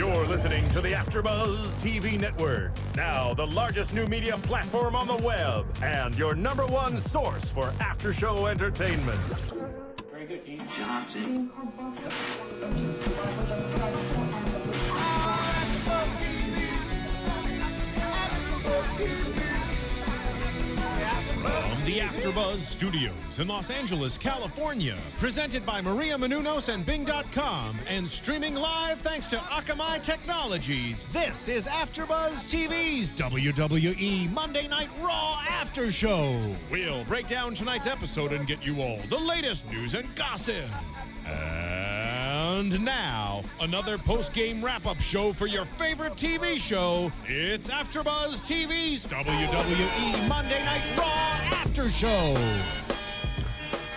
You're listening to the AfterBuzz TV network, now the largest new media platform on the web, and your #1 source for after-show entertainment. Very good, Keith Johnson. From the AfterBuzz Studios in Los Angeles, California, presented by Maria Menounos and Bing.com, and streaming live thanks to Akamai Technologies, this is AfterBuzz TV's WWE Monday Night Raw After Show. We'll break down tonight's episode and get you all the latest news and gossip. And now, another post-game wrap-up show for your favorite TV show. It's AfterBuzz TV's WWE Monday Night Raw After Show.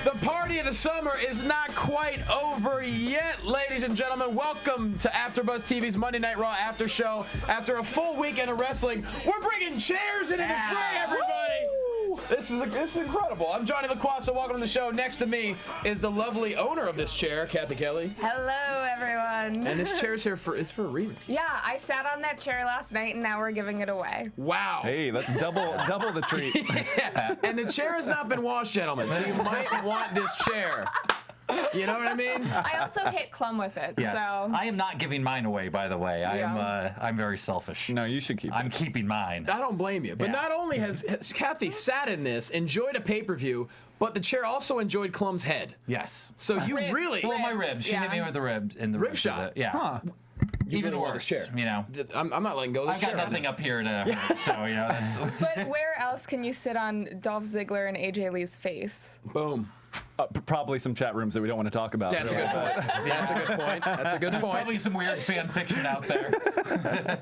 The party of the summer is not quite over yet, ladies and gentlemen. Welcome to AfterBuzz TV's Monday Night Raw After Show. After a full weekend of wrestling, we're bringing chairs into the fray, everybody. This is incredible. I'm Jonny Loquasto. Welcome to the show. Next to me is the lovely owner of this chair, Cathy Kelley. Hello, everyone. And this chair's here for a reason. Yeah, I sat on that chair last night, and now we're giving it away. Wow. Hey, that's double the treat. Yeah. And the chair has not been washed, gentlemen, so you might want this chair. You know what I mean? I also hit Clum with it. Yes. So. I am not giving mine away, by the way. I'm very selfish. No, you should keep it. I'm keeping mine. I don't blame you. But Yeah. not only has Cathy sat in this, enjoyed a pay-per-view, but the chair also enjoyed Clum's head. Yes. So you Ribs. really... Well, my ribs. She yeah. hit me with the rib in the Rib ribs shot? of it. Yeah. Huh. Even really want worse. this chair. You know. I'm not letting go of this I've got chair. nothing up here to hurt, so you know. That's, But where else can you sit on Dolph Ziggler and AJ Lee's face? Boom. Probably some chat rooms that we don't want to talk about. That's a good point. That's a good point. That's a good point. probably some weird fan fiction out there.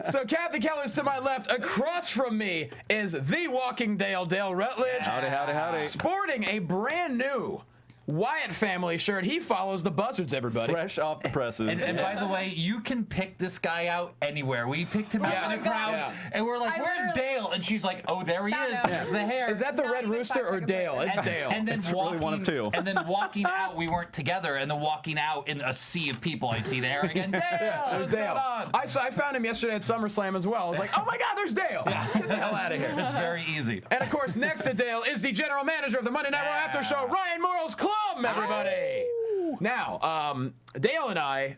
So Cathy Kelley's to my left. Across from me is the Walking Dale Rutledge. Howdy, howdy, howdy. Sporting a brand new Wyatt family shirt. He follows the Buzzards, everybody. Fresh off the presses. And by the way, you can pick this guy out anywhere. We picked him out my in the crowd, gosh. and we're like, I "Where's literally Dale?" And she's like, "Oh, there he Found is. him. There's the hair." Is that the Not Red even Rooster 5 or seconds Dale? later. It's Dale. And then It's walking, really one of two. And then walking out, we weren't together. And then walking out in a sea of people, I see the hair again. Dale, There's what's Dale. going on? I found him yesterday at SummerSlam as well. I was like, oh my God, there's Dale. Get the hell out of here. It's very easy. And of course, next to Dale is the general manager of the Monday Night Raw After Show, Ryan Clum, everybody. Now, Dale and I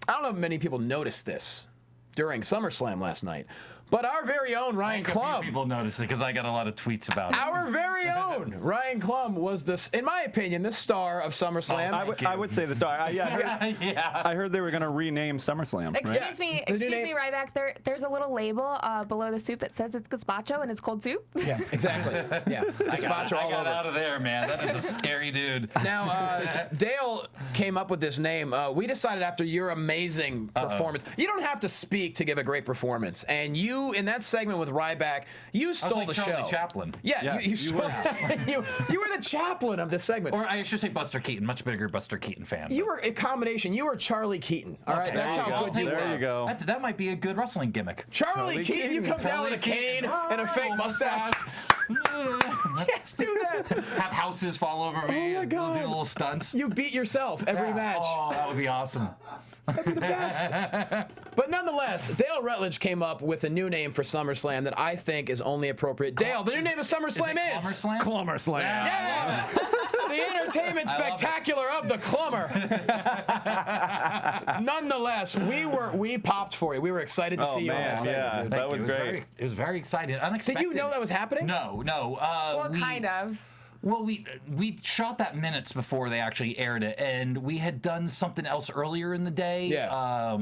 don't know if many people noticed this during SummerSlam last night, but our very own Ryan A few Clum, people noticed it because I got a lot of tweets about it. our very own Ryan Clum was this, in my opinion, the star of SummerSlam. I would say the star. I Yeah. heard they were going to rename SummerSlam. Right? Excuse me, The new name- Ryback. There's a little label below the soup that says it's gazpacho and it's cold soup. Yeah, exactly. Yeah, the spots are all I got over. out of there, man. That is a scary dude. Now, Dale came up with this name. We decided after your amazing performance, you don't have to speak to give a great performance. And you, in that segment with Ryback, you stole like the Charlie show. Chaplin. Yeah, you were. you were the chaplain of this segment. Or I should say Buster Keaton. Much bigger Buster Keaton fan. You were a combination. You were Charlie Keaton. All right, Okay, that's there you how go. good you were. There you go. That might be a good wrestling gimmick. Charlie Keaton, you come down with a cane and a fake mustache. Yes, do that. Have houses fall over me. Oh my and God. Do little stunts. You beat yourself every match. Oh, that would be awesome. That'd be the best. But nonetheless, Dale Rutledge came up with a new name for SummerSlam that I think is only appropriate. Dale, the new name of SummerSlam is SummerSlam? Clummerslam. Yeah. The entertainment I love it. spectacular of the Clummer. Nonetheless, we popped for you. We were excited to Oh, see you on man, that segment, yeah. dude. That Thank was you. great. It was very exciting. Did Unexpected. you know that was happening? No. Well, kind of. Well, we shot that minutes before they actually aired it, and we had done something else earlier in the day. Yeah.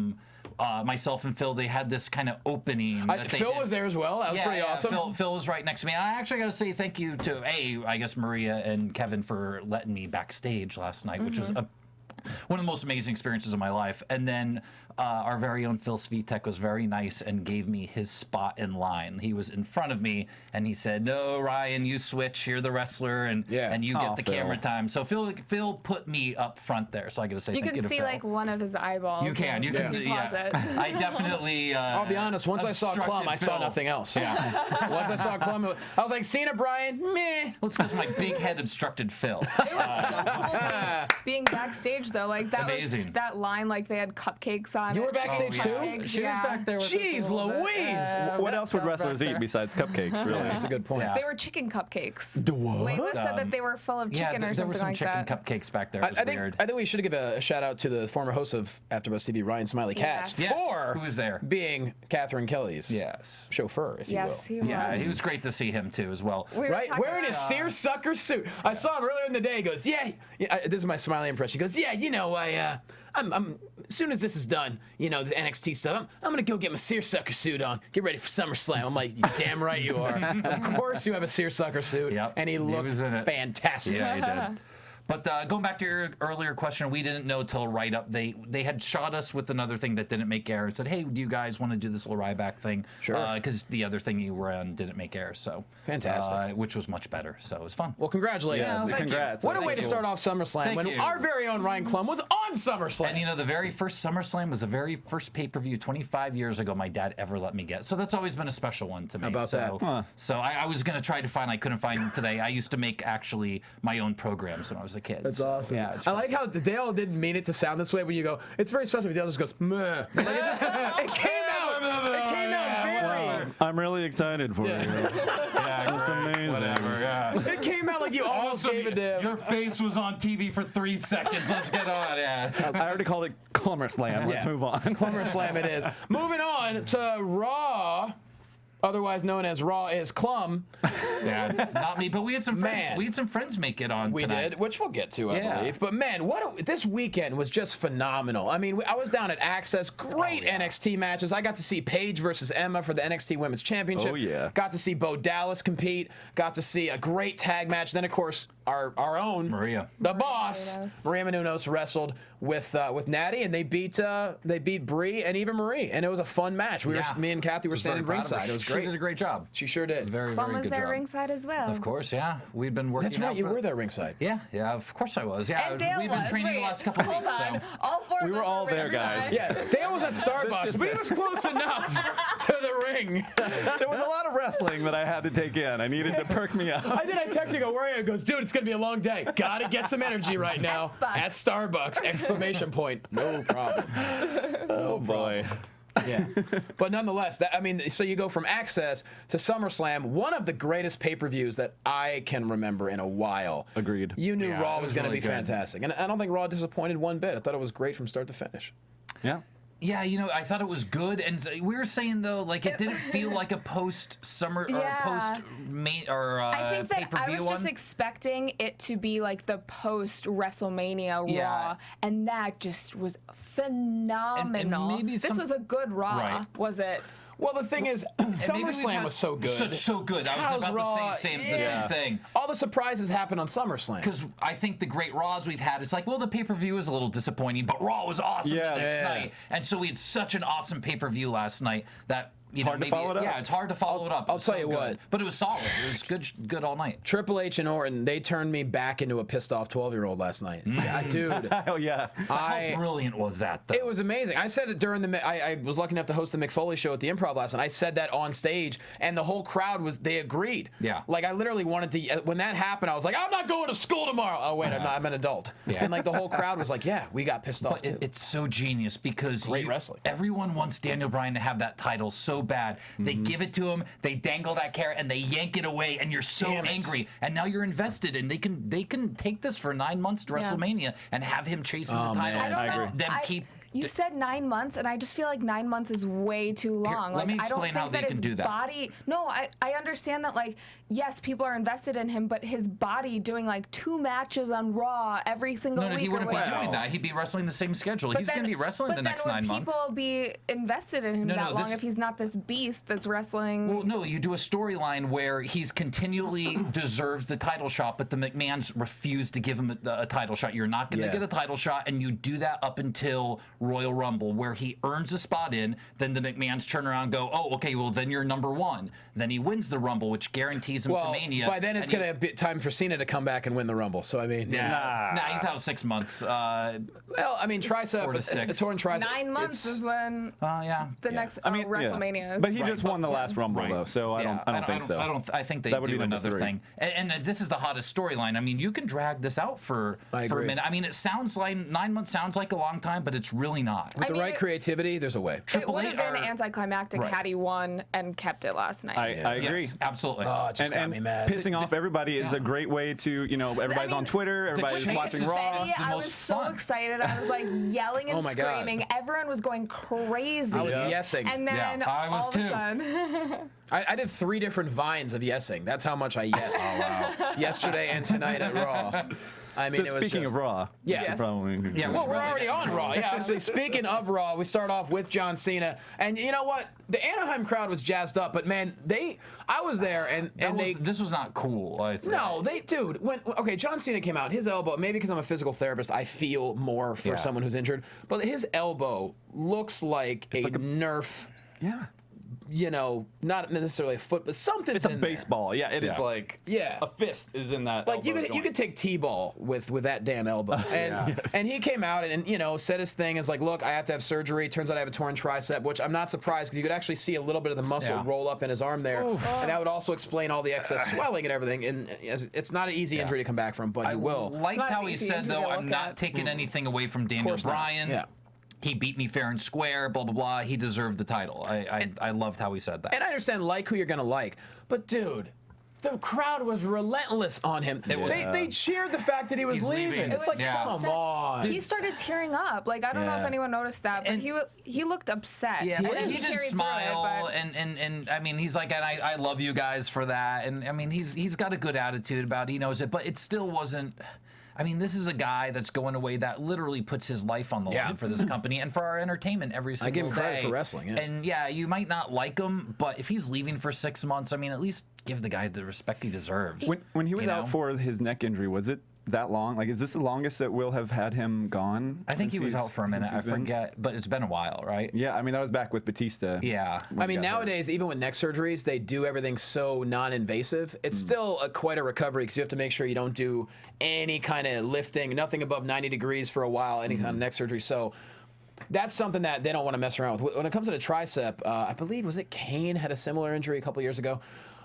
Myself and Phil, they had this kind of opening. that they Phil did. was there as well. That was pretty awesome. Phil was right next to me. And I actually got to say thank you to I guess Maria and Kevin for letting me backstage last night, which was one of the most amazing experiences of my life. And then our very own Phil Svitek was very nice and gave me his spot in line. He was in front of me, and he said, "No, Ryan, you switch. You're the wrestler, and you get the Phil. camera time." So Phil put me up front there. So I got to say You thank you can to see Phil. like one of his eyeballs. You can. You can. in the Yeah. closet. I definitely. I'll be honest. Once I saw Clum, I saw nothing else. Yeah. Once I saw Clum, I was like, Cena, Bryan, meh. Well, it's because my big head obstructed Phil. It was so cool being backstage though. Like that Amazing. was that line. Like they had cupcakes on. You it. were backstage too? Cupcakes, She was yeah. back there with us a Jeez little bit. Louise! What else would wrestlers eat besides cupcakes, really? That's a good point. Yeah. They were chicken cupcakes. What? Layla said that they were full of Yeah, chicken or there were something some like chicken that. cupcakes back there. It was weird. I think we should give a shout out to the former host of AfterBuzz TV, Ryan Smiley Katz, Yes. Yes, for who was there? being Catherine Kelly's Yes. chauffeur, if Yes, you he will. Yeah, was. he was great to see him too as well. We were Right, talking wearing his about- seersucker suit. I saw him earlier in the day. He goes, "Yeah, this is my Smiley impression." He goes, "Yeah, you know, I'm as soon as this is done, you know, the NXT stuff, I'm gonna go get my seersucker suit on, get ready for SummerSlam." I'm like, "Damn right you are." Of course, you have a seersucker suit, Yep, and he looked was in it. fantastic. Yeah, he did. But going back to your earlier question, we didn't know till right up. They had shot us with another thing that didn't make air and said, "Hey, do you guys want to do this little Ryback thing?" Sure. Because the other thing you were on didn't make air, so Fantastic. which was much better. So it was fun. Well, congratulations. Yeah, thank you. congrats. What a Thank way to you. start off SummerSlam Thank when you. our very own Ryan Clum was on SummerSlam. And you know, the very first SummerSlam was the very first pay-per-view 25 years ago my dad ever let me get. So that's always been a special one to me. How about so, that? Huh. So I was going to try to find, I couldn't find them today. I used to make actually my own programs when I was a kid. That's So, awesome. Yeah, it's I like how Dale didn't mean it to sound this way when you go, "It's very special," but Dale just goes, "Meh." Like, it came out very. I'm really excited for you. That's amazing. Whatever, yeah. It came out like you almost gave a damn. Your face was on TV for 3 seconds. Let's get on, yeah. I already called it SummerSlam. Let's Yeah. move on. SummerSlam it is. Moving on to Raw, otherwise known as Raw is Clum. Yeah, not me, but we had some friends. Man. We had some friends make it on We tonight. did, which we'll get to, I Yeah. believe. But man, this weekend was just phenomenal. I mean, I was down at Access, great NXT matches. I got to see Paige versus Emma for the NXT Women's Championship. Oh, yeah. Got to see Bo Dallas compete. Got to see a great tag match. Then, of course, our own Maria. the boss, Menounos. Maria Menounos, wrestled with Natty, and they beat Brie and even Marie, and it was a fun match. Me and Kathy were Was very standing proud of her. ringside. It was She great. did a great job. She sure did. Very, Plum very was good there job. ringside as well. Of course, yeah. We'd been working. That's right. out You for- were there ringside. Yeah, of course I was. Yeah, And Dale we've been was. training the Wait, last couple of hold weeks. on. So. All four We of were us all were there, ringside. guys. Yeah, Dale was at Starbucks, but he was close enough to the ring. There was a lot of wrestling that I had to take in. I needed to perk me up. I text you, go, "Where are you?" He goes, "Dude, it's gonna be a long day. Gotta get some energy right now." Starbucks. At Starbucks! Exclamation point. No problem. Oh boy. Yeah. But nonetheless, so you go from Access to SummerSlam, one of the greatest pay-per-views that I can remember in a while. Agreed. You knew Yeah, Raw it was was going to really be good. fantastic. And I don't think Raw disappointed one bit. I thought it was great from start to finish. Yeah. Yeah, you know, I thought it was good, and we were saying though, like it didn't feel like a post-summer or Yeah. post-main or I think that I pay-per-view was just one. expecting it to be like the post WrestleMania Yeah. Raw, and that just was phenomenal. maybe this some- was a good Raw, Right. was it? Well, the thing is, SummerSlam was so good. So good. I was How's about Raw? to say the Yeah. same thing. All the surprises happened on SummerSlam. Because I think the great Raws we've had, it's like, well, the pay-per-view was a little disappointing, but Raw was awesome Yeah. the next Yeah. night. And so we had such an awesome pay-per-view last night that, you know, Hard to maybe, follow it up. Yeah, it's hard to follow it up. It I'll was tell so you good. what. But it was solid. It was good all night. Triple H and Orton, they turned me back into a pissed-off 12-year-old last night. Yeah, dude. Oh yeah. How brilliant was that, though? It was amazing. I said it during I was lucky enough to host the McFoley show at the Improv last night. I said that on stage, and the whole crowd they agreed. Yeah. Like, I literally wanted to, when that happened, I was like, "I'm not going to school tomorrow." Oh, wait, I'm an adult. Yeah. And, like, the whole crowd was like, "Yeah, we got pissed off, But too." it's so genius because great wrestling. Everyone wants Daniel Bryan to have that title so bad. They Mm-hmm. give it to him, they dangle that carrot, and they yank it away, and you're so Damn it. angry. And now you're invested, and they can take this for 9 months to WrestleMania and have him chasing the title. man. And I agree. Them keep. You said 9 months, and I just feel like 9 months is way too long. let like me I don't explain think how they that can his do that. body. No, I understand that. Like, yes, people are invested in him, but his body doing like 2 matches on Raw every single No, week. he wouldn't or be whatever. doing that. He'd be wrestling the same schedule. He's going to be wrestling the next 9 But months. then would people be invested in him that long this- if he's not this beast that's wrestling? Well, no, you do a storyline where he's continually deserves the title shot, but the McMahons refuse to give him a title shot. You're not going to Yeah. get a title shot, and you do that up until Royal Rumble where he earns a spot in, then the McMahons turn around and go, oh, okay, well, then you're number 1. Then he wins the Rumble, which guarantees him to Mania. By then it's going to be time for Cena to come back and win the Rumble. So, I mean... Nah, he's out 6 months. Well, I mean, tricep, 4 to 6. a torn tricep. 9 months is when the next WrestleMania is. But he just won the last Rumble, though, so I don't think so. I think they do another thing. And this is the hottest storyline. I mean, you can drag this out for a minute. I mean, it sounds like 9 months sounds like a long time, but it's really not. With the right creativity, there's a way. It would have been anticlimactic had he won and kept it last night. I agree. Yes, absolutely. Oh, it just got me mad. Pissing off everybody is a great way to, everybody's on Twitter, everybody's watching Raw. I was so excited. I was like yelling and screaming. Everyone was going crazy. I was yesing. And then I was all of a sudden... I did 3 different vines of yesing. That's how much I yesed. Oh, wow. Yesterday and tonight at Raw. I mean, so speaking of Raw, well, we're already on Raw. Yeah, obviously. Speaking of Raw, we start off with John Cena, and you know what? The Anaheim crowd was jazzed up, but man, I was there, and this was not cool. I think. No, dude, John Cena came out, his elbow. Maybe because I'm a physical therapist, I feel more for someone who's injured, but his elbow looks like a Nerf. Yeah. Not necessarily a foot, but something. It's a baseball. There. Yeah, it is like a fist is in that. Like you could take T-ball with that damn elbow. And he came out and said his thing is like, look, I have to have surgery. Turns out I have a torn tricep, which I'm not surprised because you could actually see a little bit of the muscle roll up in his arm there, and that would also explain all the excess swelling and everything. And it's not an easy injury to come back from, but he will. I like how he said though, I'm not taking anything away from Daniel Bryan. Yeah. He beat me fair and square, blah, blah, blah. He deserved the title. I loved how he said that. And I understand like who you're going to like. But, dude, the crowd was relentless on him. They cheered the fact that he was leaving. It's like, come on. He started tearing up. Like, I don't know if anyone noticed that, but he looked upset. Yeah, he did smile, and I mean, he's like, and I love you guys for that. And, I mean, he's got a good attitude about it. He knows it. But it still wasn't... I mean, this is a guy that's going away that literally puts his life on the line for this company and for our entertainment every single day. I give him credit for wrestling, And you might not like him, but if he's leaving for 6 months, I mean, at least give the guy the respect he deserves. When he was out for his neck injury, was it that long? Like, is this the longest that we'll have had him gone? I think he was out for a minute. I forget, but it's been a while, right? Yeah, I mean, that was back with Batista. Yeah. I mean, nowadays, even with neck surgeries, they do everything so non-invasive. It's still quite a recovery because you have to make sure you don't do any kind of lifting, nothing above 90 degrees for a while, any kind of neck surgery. So that's something that they don't want to mess around with. When it comes to the tricep, I believe, was it Kane had a similar injury a couple years ago?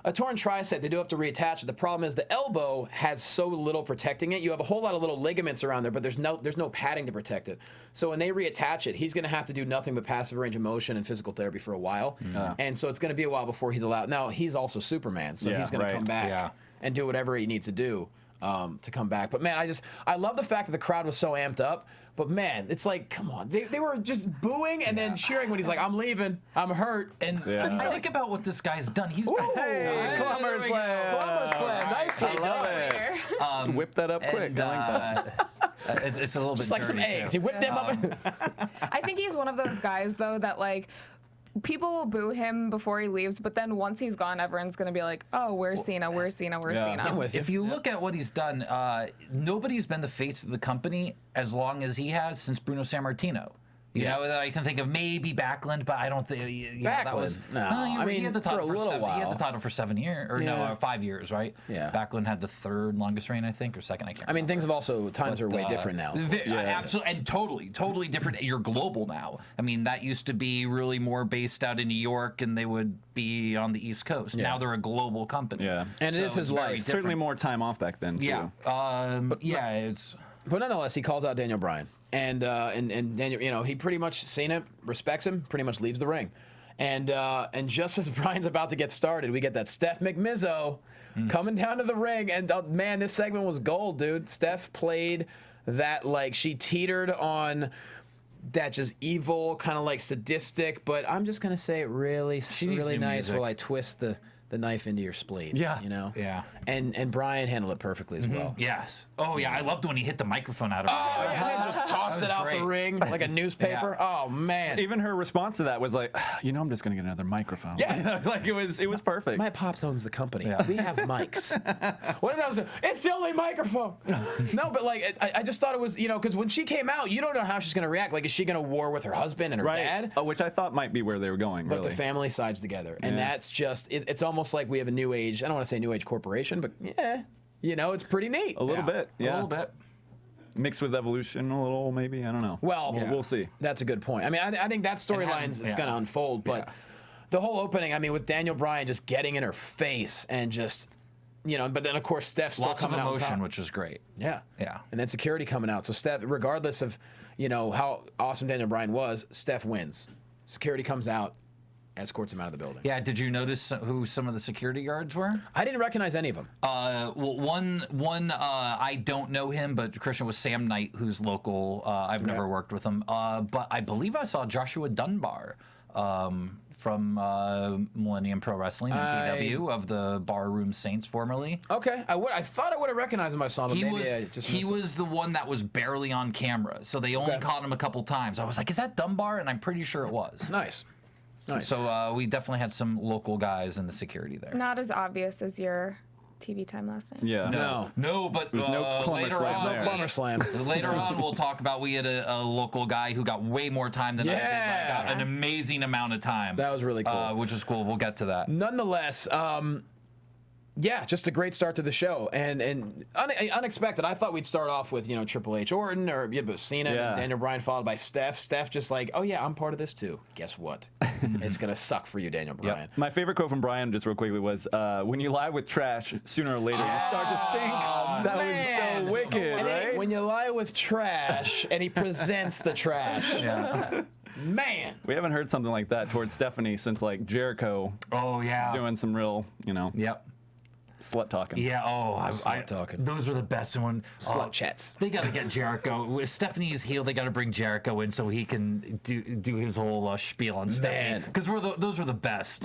A torn tricep, they do have to reattach it. The problem is the elbow has so little protecting it. You have a whole lot of little ligaments around there, but there's no padding to protect it. So when they reattach it, he's going to have to do nothing but passive range of motion and physical therapy for a while. And so it's going to be a while before he's allowed. Now, he's also Superman, so he's going to come back and do whatever he needs to do to come back. But, man, I love the fact that the crowd was so amped up. But, man, it's like, come on. They were just booing and then cheering when he's like, I'm leaving. I'm hurt. And I think about what this guy's done. He's been... Hey, Clumber Slam. Clumber Slam. Nicely done. Whip that up quick. I like that. It's a little bit just like some eggs. He whipped them up. I think he's one of those guys, though, that, like, people will boo him before he leaves, but then once he's gone, everyone's going to be like, oh, where's Cena? Where's Cena? Where's Cena? If you look at what he's done, nobody's been the face of the company as long as he has since Bruno Sammartino. You know, that I can think of maybe Backlund, but I don't think that was. No, I mean, he had the title for a little while. He had the title for 7 years, or 5 years, right? Yeah. Backlund had the third longest reign, I think, or second. I can't. I mean, things have also times are way different now. Absolutely, and totally different. You're global now. I mean, that used to be really more based out in New York, and they would be on the East Coast. Now they're a global company. Yeah, and it is his life. Certainly more time off back then. Too. It's. But nonetheless, he calls out Daniel Bryan. And Daniel, he pretty much, Cena respects him, pretty much leaves the ring. And just as Bryan's about to get started, we get that Steph McMizzo coming down to the ring. And, man, this segment was gold, dude. Steph played that, like, she teetered on that just evil, kind of like sadistic, but I'm just going to say it really nice while I twist the knife into your spleen. Yeah. You know? Yeah. And Bryan handled it perfectly as well. Yes. Oh, yeah. I loved when he hit the microphone out of it. Oh, yeah. just tossed it out the ring like a newspaper. Oh man. Even her response to that was like, I'm just gonna get another microphone. Yeah. Like it was perfect. My pops owns the company. Yeah. We have mics. What if that was? It's the only microphone. No, but like I just thought it was, because when she came out, you don't know how she's gonna react. Like, is she gonna war with her husband and her dad? Oh, which I thought might be where they were going. But really. the family sides together, and that's just it's almost like we have a new age. I don't want to say new age corporation, but yeah, it's pretty neat. a little bit. Yeah. A little bit. Mixed with evolution a little, maybe. I don't know. Well, we'll see. That's a good point. I mean, I think that storyline's it's going to unfold, but the whole opening, I mean, with Daniel Bryan just getting in her face and just, but then of course Steph's still Lots of coming out on emotion, top. which is great. Yeah. Yeah. And then security coming out. So Steph, regardless of, how awesome Daniel Bryan was, Steph wins. Security comes out, escorts him out of the building. Yeah, did you notice who some of the security guards were? I didn't recognize any of them. Well, one I don't know him, but Christian was Sam Knight, who's local. I've never worked with him, but I believe I saw Joshua Dunbar from Millennium Pro Wrestling and BW of the Barroom Saints formerly. Okay. I thought I would have recognized him. I saw him. He was the one that was barely on camera, so they only caught him a couple times. I was like, is that Dunbar? And I'm pretty sure it was. Nice. So we definitely had some local guys in the security there. Not as obvious as your TV time last night. Yeah. No, but There's no plumber later slam on, there. No plumber slam. Later on, we'll talk about we had a local guy who got way more time than I did. Yeah. Like, got an amazing amount of time. That was really cool. Which was cool. We'll get to that. Nonetheless, just a great start to the show and unexpected. I thought we'd start off with Triple H, Orton, or Cena, and Daniel Bryan, followed by Steph. Steph just like, oh yeah, I'm part of this too. Guess what? It's gonna suck for you, Daniel Bryan. My favorite quote from Brian, just real quickly, was, "When you lie with trash, sooner or later you start to stink." That was so wicked, And then right? when you lie with trash, and he presents the trash. Yeah. Man. We haven't heard something like that towards Stephanie since like Jericho Oh yeah. doing some real, Yep. slut talking. Yeah. Oh, Slut talking. Those are the best one. Slut chats. They got to get Jericho. If Stephanie's heel, they got to bring Jericho in so he can do his whole spiel on Stephanie. Because those are the best.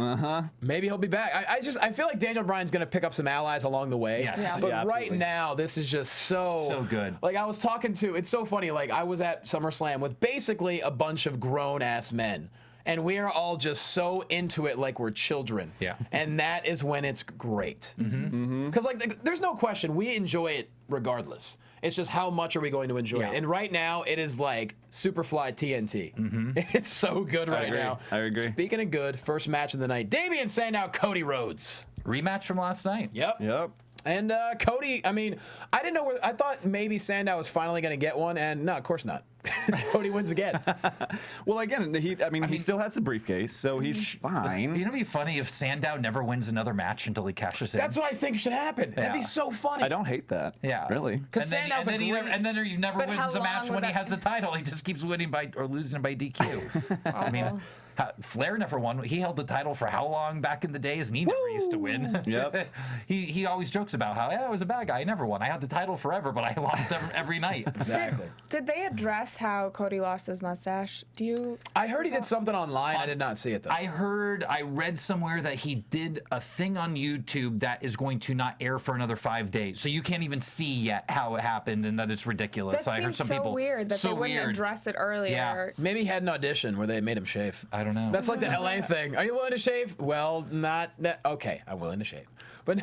Maybe he'll be back. I feel like Daniel Bryan's going to pick up some allies along the way. Yes. Yeah. But Yeah, right absolutely. now, this is just so good. Like, I was talking to, it's so funny, like, I was at SummerSlam with basically a bunch of grown-ass men. And we are all just so into it like we're children. Yeah. And that is when it's great. Because, like, there's no question. We enjoy it regardless. It's just how much are we going to enjoy it. And right now, it is like Superfly TNT. It's so good right agree. now. I agree. Speaking of good, first match of the night. Damian Sandow, Cody Rhodes. Rematch from last night. Yep. And Cody, I mean, I didn't know I thought maybe Sandow was finally going to get one, and no, of course not. Cody wins again. Well, again, he still has the briefcase, so he's fine. You know, it'd be funny if Sandow never wins another match until he cashes in. That's what I think should happen. That'd be Yeah. so funny. I don't hate that. Yeah. Really. Because Sandow's a great... and then he never But how wins a match long when would he that- has the title. He just keeps winning or losing by DQ. I mean, Flair never won. He held the title for how long back in the days, and he never used to win. Yep. he always jokes about how I was a bad guy. I never won. I had the title forever, but I lost every night. Exactly. Did they address how Cody lost his mustache? Do you? I heard he did something online. I did not see it, though. I read somewhere that he did a thing on YouTube that is going to not air for another 5 days. So you can't even see yet how it happened and that it's ridiculous. That I heard seems some so people weird that so they wouldn't weird. address it earlier. Yeah. Maybe he had an audition where they made him shave. I don't know. That's like the LA thing. Are you willing to shave? Well, not that. Okay, I'm willing to shave. But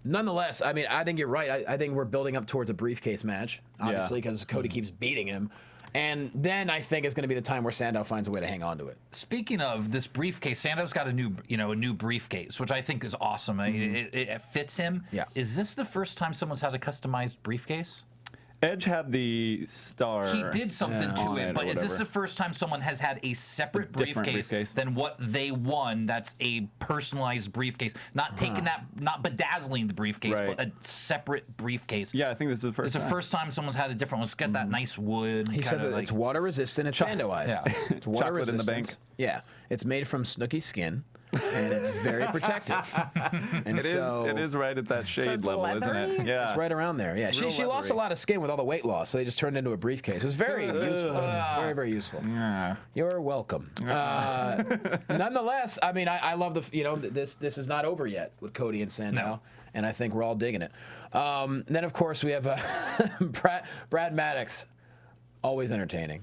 nonetheless, I mean, I think you're right. I think we're building up towards a briefcase match, obviously, because Cody keeps beating him. And then I think it's going to be the time where Sandow finds a way to hang on to it. Speaking of this briefcase, Sandow's got a new briefcase, which I think is awesome. I mean, it fits him. Yeah. Is this the first time someone's had a customized briefcase? Edge had the star. He did something to on it, or but is this whatever. the first time someone has had a separate different briefcase briefcase. than what they won? That's a personalized briefcase, not taking that, not bedazzling the briefcase, Right. but a separate briefcase. Yeah, I think this is the first It's the time. first time someone's had a different one. It's got that nice wood. He says it's water resistant. It's Sandow eyes. Yeah. It's water Chocolate in the resistant. bank. Yeah. It's made from Snooki skin, and it's very protective. And It is right at that shade it's level, isn't leathery? it? Yeah. It's right around there. Yeah, real she lost a leathery. lot of skin with all the weight loss, so they just turned it into a briefcase. It was very useful. Very, very useful. Yeah. You're welcome. Nonetheless, I mean, I love this is not over yet with Cody and Sandow, and I think we're all digging it. Then of course we have Brad Maddox Always entertaining.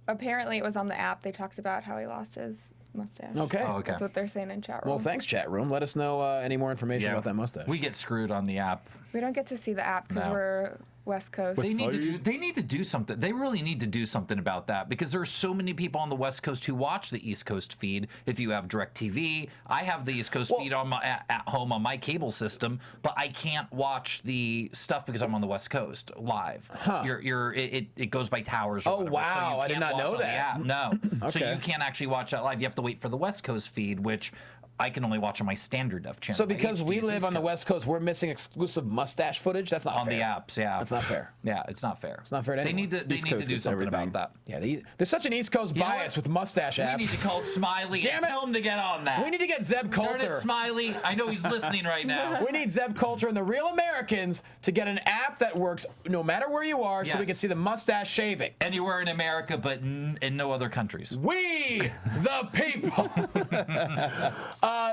Apparently, it was on the app. They talked about how he lost his mustache. Okay. Oh, okay. That's what they're saying in chat room. Well, thanks, chat room. Let us know any more information about that mustache. We get screwed on the app. We don't get to see the app because No. we're West Coast. They need to do something. They really need to do something about that because there are so many people on the West Coast who watch the East Coast feed. If you have DirecTV, I have the East Coast feed on at home on my cable system, but I can't watch the stuff because I'm on the West Coast live. Huh. It goes by towers. Or whatever, wow! so you I did can't not watch know on the that. app. No, so Okay. you can't actually watch that live. You have to wait for the West Coast feed, which I can only watch on my standard def channel. So because My we HD's live East on the Coast. West Coast, we're missing exclusive mustache footage. That's not on fair. the apps, yeah. That's not fair. Yeah, it's not fair. It's not fair to They anyone. need to. They East need to Coast do gets something everything. about that. Yeah, there's such an East Coast You know bias what? with mustache apps. We need to call Smiley Damn and it. tell him to get on that. We need to get Zeb Darn it, Coulter. Smiley. I know he's listening right now. We need Zeb Coulter and the Real Americans to get an app that works no matter where you are, so we can Yes. see the mustache shaving. Anywhere in America, but in no other countries. We, the people.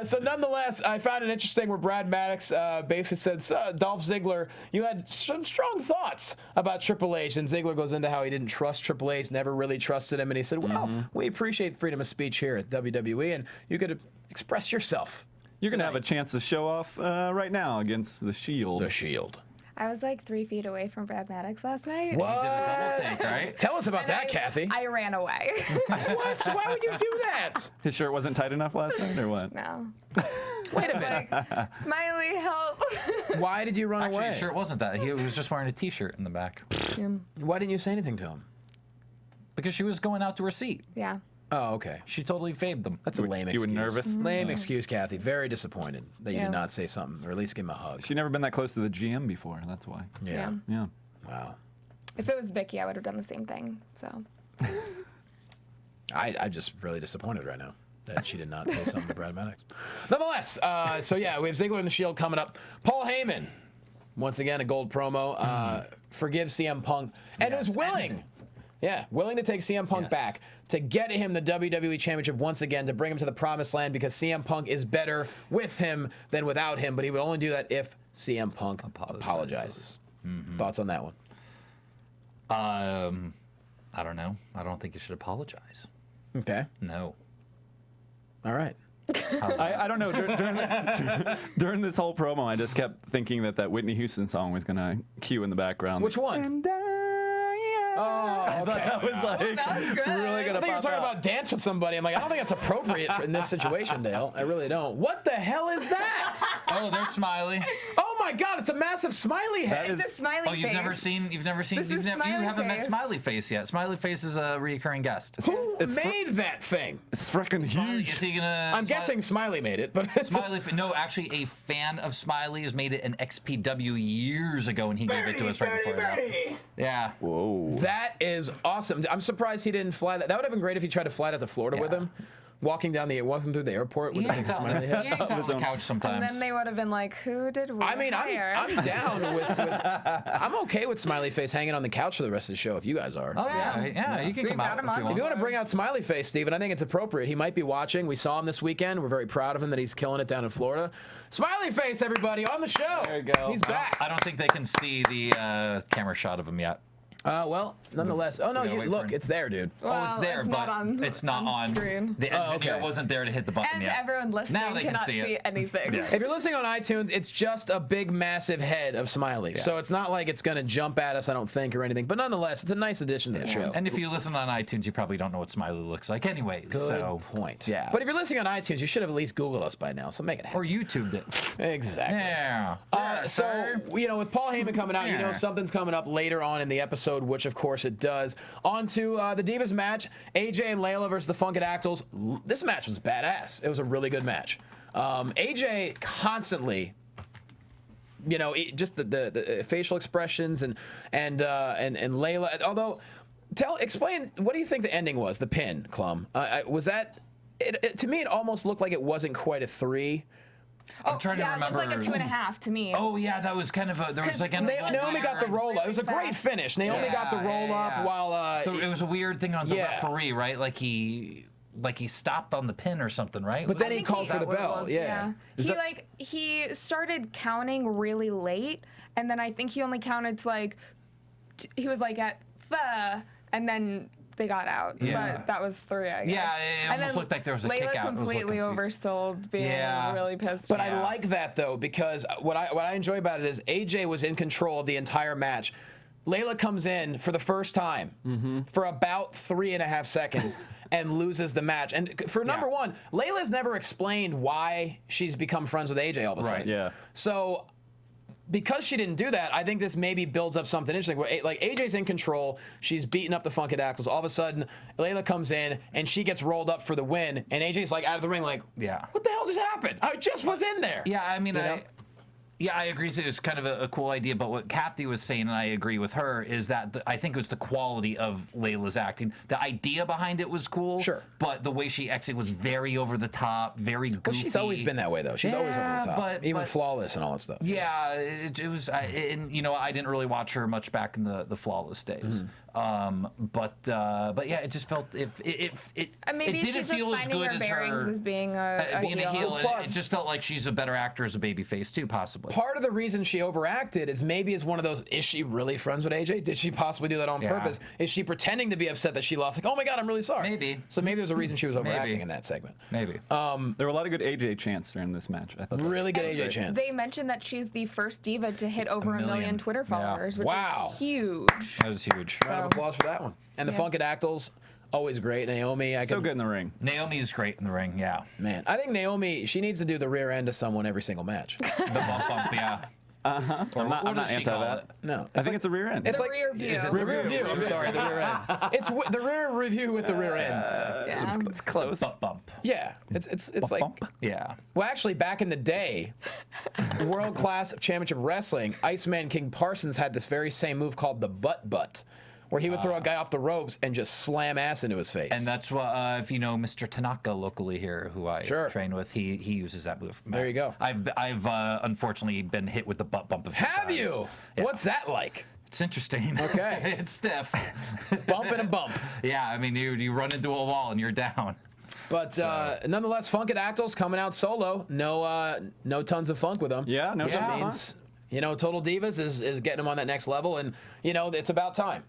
So nonetheless, I found it interesting where Brad Maddox basically said, Dolph Ziggler, you had some strong thoughts about Triple H. And Ziggler goes into how he didn't trust Triple H, never really trusted him. And he said, well, we appreciate freedom of speech here at WWE, and you could express yourself. You're going to have a chance to show off right now against the Shield. The Shield. I was like 3 feet away from Brad Maddox last night. What? You did a double take, right? Tell us about And that, Kathy. I ran away. What? Why would you do that? His shirt wasn't tight enough last night, or what? No. Wait a minute. Like, Smiley, help. Why did you run Actually, away? his shirt wasn't that. He was just wearing a T-shirt in the back Why didn't you say anything to him? because she was going out to her seat. Yeah. Oh, okay. She totally faved them. That's a lame You excuse. were nervous? Lame excuse, Kathy. Very disappointed that you Yeah. did not say something, or at least give him a hug. She'd never been that close to the GM before. That's why. Yeah. Yeah. Wow. If it was Vicky, I would have done the same thing. So. I'm just really disappointed right now that she did not say something to Brad Maddox. Nonetheless, so yeah, we have Ziggler and the Shield coming up. Paul Heyman, once again, a gold promo, forgives CM Punk, and Yes, was willing. Willing to take CM Punk Yes. back to get him the WWE Championship once again, to bring him to the promised land, because CM Punk is better with him than without him, but he would only do that if CM Punk apologizes. Thoughts on that one? I don't know. I don't think you should apologize. Okay. No. All right. I don't know. During this whole promo, I just kept thinking that Whitney Houston song was going to cue in the background. Which one? And Oh, okay. that was like that was good. really going I to think you're pop talking out. about dance with somebody. I'm like, I don't think that's appropriate in this situation, Dale. I really don't. What the hell is that? Oh, there's Smiley. Oh my God, it's a massive smiley head. It's a smiley Oh, you've face. never seen. This is You Smiley haven't met Face. Smiley Face yet. Smiley Face is a reoccurring guest. Who made that thing? It's freaking Smiley, huge. is he gonna? I'm guessing Smiley made it, but it's Smiley. No, actually, a fan of Smiley's made it an XPW years ago, and he gave it to us right before that. Yeah. Whoa. that is awesome. I'm surprised he didn't fly that. That would have been great if he tried to fly out to Florida with Yeah. him, walking through the airport with He the hangs out, smiley head. he hangs out on the couch sometimes. And then they would have been like, who did we I mean, hire? I'm down with I'm okay with Smiley Face hanging on the couch for the rest of the show if you guys are. Oh yeah, you can We've come had out him if on you If want. you want to bring out Smiley Face, Steven, I think it's appropriate. He might be watching. We saw him this weekend. We're very proud of him that he's killing it down in Florida. Smiley Face, everybody, on the show. There you go. He's back. I don't think they can see the camera shot of him yet. Well, nonetheless. Oh, no, We gotta wait for look, him. it's there, dude. Well, Oh, it's there, it's but not on, it's not on. screen. The engineer okay. wasn't there to hit the button And yet. everyone listening Now they can cannot see it. anything. Yes. If you're listening on iTunes, it's just a big, massive head of Smiley. So it's not like it's going to jump at us, I don't think, or anything. But nonetheless, it's a nice addition to the show. And if you listen on iTunes, you probably don't know what Smiley looks like, anyways. Good So point. Yeah. But if you're listening on iTunes, you should have at least Googled us by now. So make it happen. or YouTubed it. Exactly. Yeah. So, you know, with Paul Heyman coming out, you know Yeah. something's coming up later on in the episode, which of course it does. On to the Divas match, AJ and Layla versus the Funkadactyls. This match was badass. It was a really good match. AJ constantly, you know, just the facial expressions and Layla. Although, explain, what do you think the ending was? The pin, Clum. Was that? To me, it almost looked like it wasn't quite a 3. I'm trying to remember. It looked like a 2.5 to me. Oh yeah, that was kind of a. There was like Naomi got the roll up. It was a great fast. finish. Naomi got the roll up while. It was a weird thing on the yeah. referee, right? Like he stopped on the pin or something, right? But then I he think called for the got what it bell. was, Yeah. Is that- He started counting really late, and then I think he only counted to like he was like at and then they got out. Yeah. But that was 3, I guess. Yeah, it and almost then looked like there was a Layla kick out. It was completely looking oversold, being really pissed. But off. I like that though, because what I enjoy about it is AJ was in control of the entire match. Layla comes in for the first time for about 3.5 seconds and loses the match. And for number one, Layla's never explained why she's become friends with AJ all of a sudden. Yeah. So because she didn't do that, I think this maybe builds up something interesting. Where, like, AJ's in control, she's beating up the Funkadactyls. All of a sudden, Layla comes in and she gets rolled up for the win, and AJ's like out of the ring, like, what the hell just happened? I just was in there. Yeah, I mean, You know? I agree. It was kind of a cool idea, but what Cathy was saying, and I agree with her, is that I think it was the quality of Layla's acting. The idea behind it was cool, Sure, but the way she exited was very over the top, very goofy. Well, she's always been that way, though. She's always over the top, even but flawless and all that stuff. Yeah, it was, and you know, I didn't really watch her much back in the flawless days. But yeah, it just felt Maybe it she's didn't just feel as finding good her as bearings her as being a heel. and it just felt like she's a better actor as a babyface too, possibly. Part of the reason she overacted is maybe it's one of those, is she really friends with AJ? Did she possibly do that on purpose? Is she pretending to be upset that she lost? Like, oh my God, I'm really sorry. Maybe. So maybe there's a reason she was overacting in that segment. Maybe. There were a lot of good AJ chants during this match. I thought that Really good was AJ great. chants. They mentioned that she's the first diva to hit over a million Twitter followers, which is huge. That was huge. Round of applause for that one. And the Funkadactyls, always great. Naomi, So good in the ring. Naomi's great in the ring, yeah. Man, I think Naomi, she needs to do the rear end to someone every single match. The bump, yeah. I'm not does she anti call that. it? No, I think it's a rear end. It's The like rear view. Is it the rear view. I'm sorry, the rear end. It's the rear review with the rear end. It's close. Bump. Yeah, it's like. Bump. Yeah. Well, actually, back in the day, World Class Championship Wrestling, Iceman King Parsons had this very same move called the butt, where he would throw a guy off the ropes and just slam ass into his face. And that's what, if you know Mr. Tanaka locally here, who I train with, he uses that move. There you go. I've unfortunately been hit with the butt bump a few Have times. you? Yeah. What's that like? It's interesting. Okay. It's stiff. Bump and a bump. Yeah, I mean, you run into a wall and you're down. But nonetheless, Funkadactyls coming out solo. No tons of funk with them. Yeah, no Which drama. means, Total Divas is getting them on that next level, and it's about time.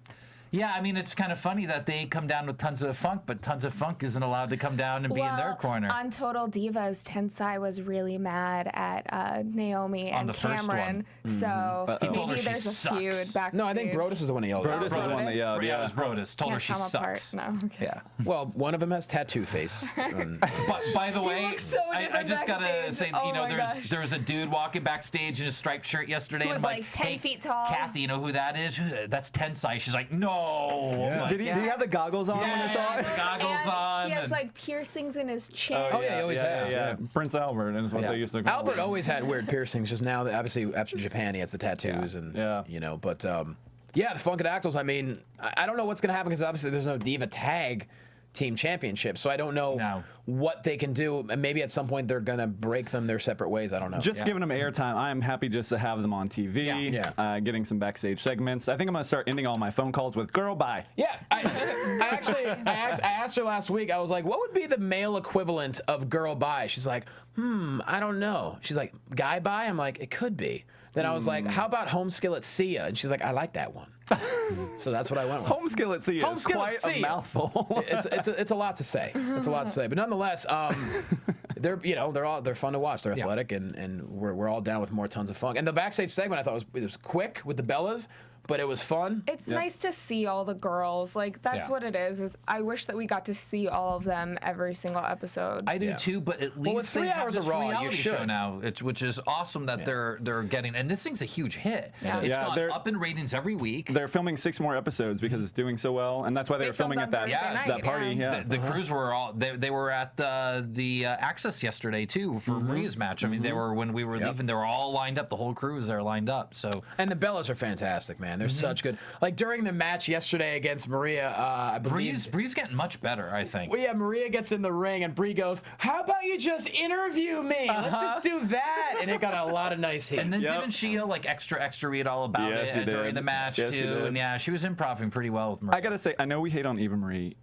Yeah, I mean, it's kind of funny that they come down with tons of funk, but tons of funk isn't allowed to come down and be in their corner. On Total Divas, Tensai was really mad at Naomi On and the first Cameron. one. So He told her maybe she there's a sucks. feud backstage. No, I think Brodus is the one that yelled. Brodus is the one that yelled. Yeah, it was Brodus. Told her Can't she come apart. sucks. No, okay. Yeah. Well, one of them has tattoo face. But by the way, looks so I different just gotta backstage. say, Oh my gosh. there was a dude walking backstage in a striped shirt yesterday. Who and was I'm like 10 hey, feet tall. Kathy, you know who that is? That's Tensai. She's like, no. I'm like, Did he have the goggles on when I saw yeah, it? the goggles And on. he has and- like piercings in his chin. Oh, yeah, he always has. Yeah. Prince Albert is what they used to call Albert him. always had weird piercings. Just now, obviously, after Japan, he has the tattoos and But yeah, the Funkadactyls. I mean, I don't know what's gonna happen because obviously there's no Diva Tag Team Championship, so I don't know what they can do. And maybe at some point they're gonna break them their separate ways. I don't know. Just giving them airtime. I'm happy just to have them on TV. Getting some backstage segments. I think I'm gonna start ending all my phone calls with "Girl, bye." Yeah, I asked her last week. I was like, "What would be the male equivalent of girl bye?" She's like, I don't know." She's like, "Guy bye?" I'm like, "It could be." Then I was like, "How about home skillet see ya?" And she's like, "I like that one." So that's what I went with. Home skillet see ya Home is skillet quite see a ya. mouthful. It's a lot to say. It's a lot to say. But nonetheless, they're fun to watch. They're athletic, and we're all down with more tons of funk. And the backstage segment I thought it was quick with the Bellas, but it was fun. It's nice to see all the girls. Like, that's what it is I wish that we got to see all of them every single episode. I do too, but at least with they 3 have hours this of Raw, you reality show should. now, which is awesome that they're getting. And this thing's a huge hit. Yeah. It's Yeah, gone they're- up in ratings every week. They're filming 6 more episodes because it's doing so well, and that's why they were filmed filming on at that Thursday night, that party. yeah. Yeah. The crews were all they were at the Access yesterday too for Maria's match. I mean, they were when we were leaving, they were all lined up. The whole crew was there lined up. So And the Bellas are fantastic, man. They're such good. Like during the match yesterday against Maria, I believe. Bree's getting much better, I think. Well, yeah, Maria gets in the ring and Bree goes, "How about you just interview me? Let's just do that." And it got a lot of nice heat. And then didn't she like extra read all about Yes, she it during did. the match Yes, she too? did. And yeah, she was improving pretty well with Maria. I gotta say, I know we hate on Eva Marie,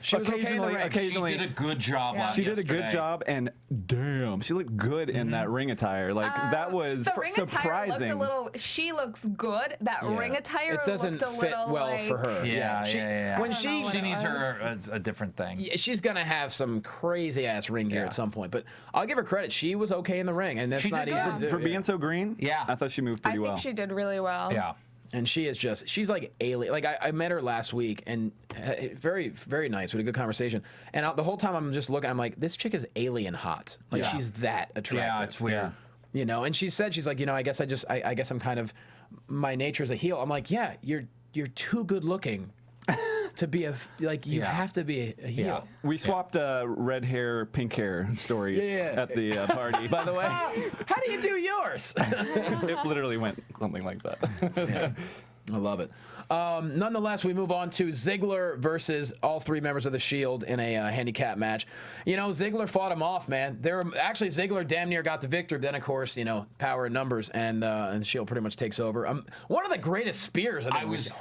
She was okay in the ring. Occasionally, She did a good job. Yeah. on she did a good yesterday. job, and damn, she looked good in that ring attire. Like that was The ring attire surprising. looked a little. She looks good. That ring attire It doesn't looked a fit little well like, for her. Yeah, She- yeah. When I don't know she what She it needs was. her a different thing. Yeah, she's gonna have some crazy ass ring gear at some point, but I'll give her credit. She was okay in the ring, and that's She not did easy good. to do. For being so green, Yeah. I thought she moved I pretty think well. she did really well. Yeah. And she is just, she's like alien. Like I met her last week and very, very nice. We had a good conversation. And the whole time I'm just looking, I'm like, this chick is alien hot. Like Yeah. she's that attractive. Yeah, it's weird. You know, and she said, she's like, you know, I guess I'm kind of, my nature is a heel. I'm like, yeah, you're too good looking to be you Yeah. have to be a heel. Yeah. We swapped red hair, pink hair stories Yeah. at the party. By the way, How do you do yours? it literally went something like that. I love it. Nonetheless, we move on to Ziggler versus all three members of the Shield in a handicap match. You know, Ziggler fought him off, man. Actually, Ziggler damn near got the victory. But then, of course, you know, power in numbers, and the Shield pretty much takes over. One of the greatest spears. I was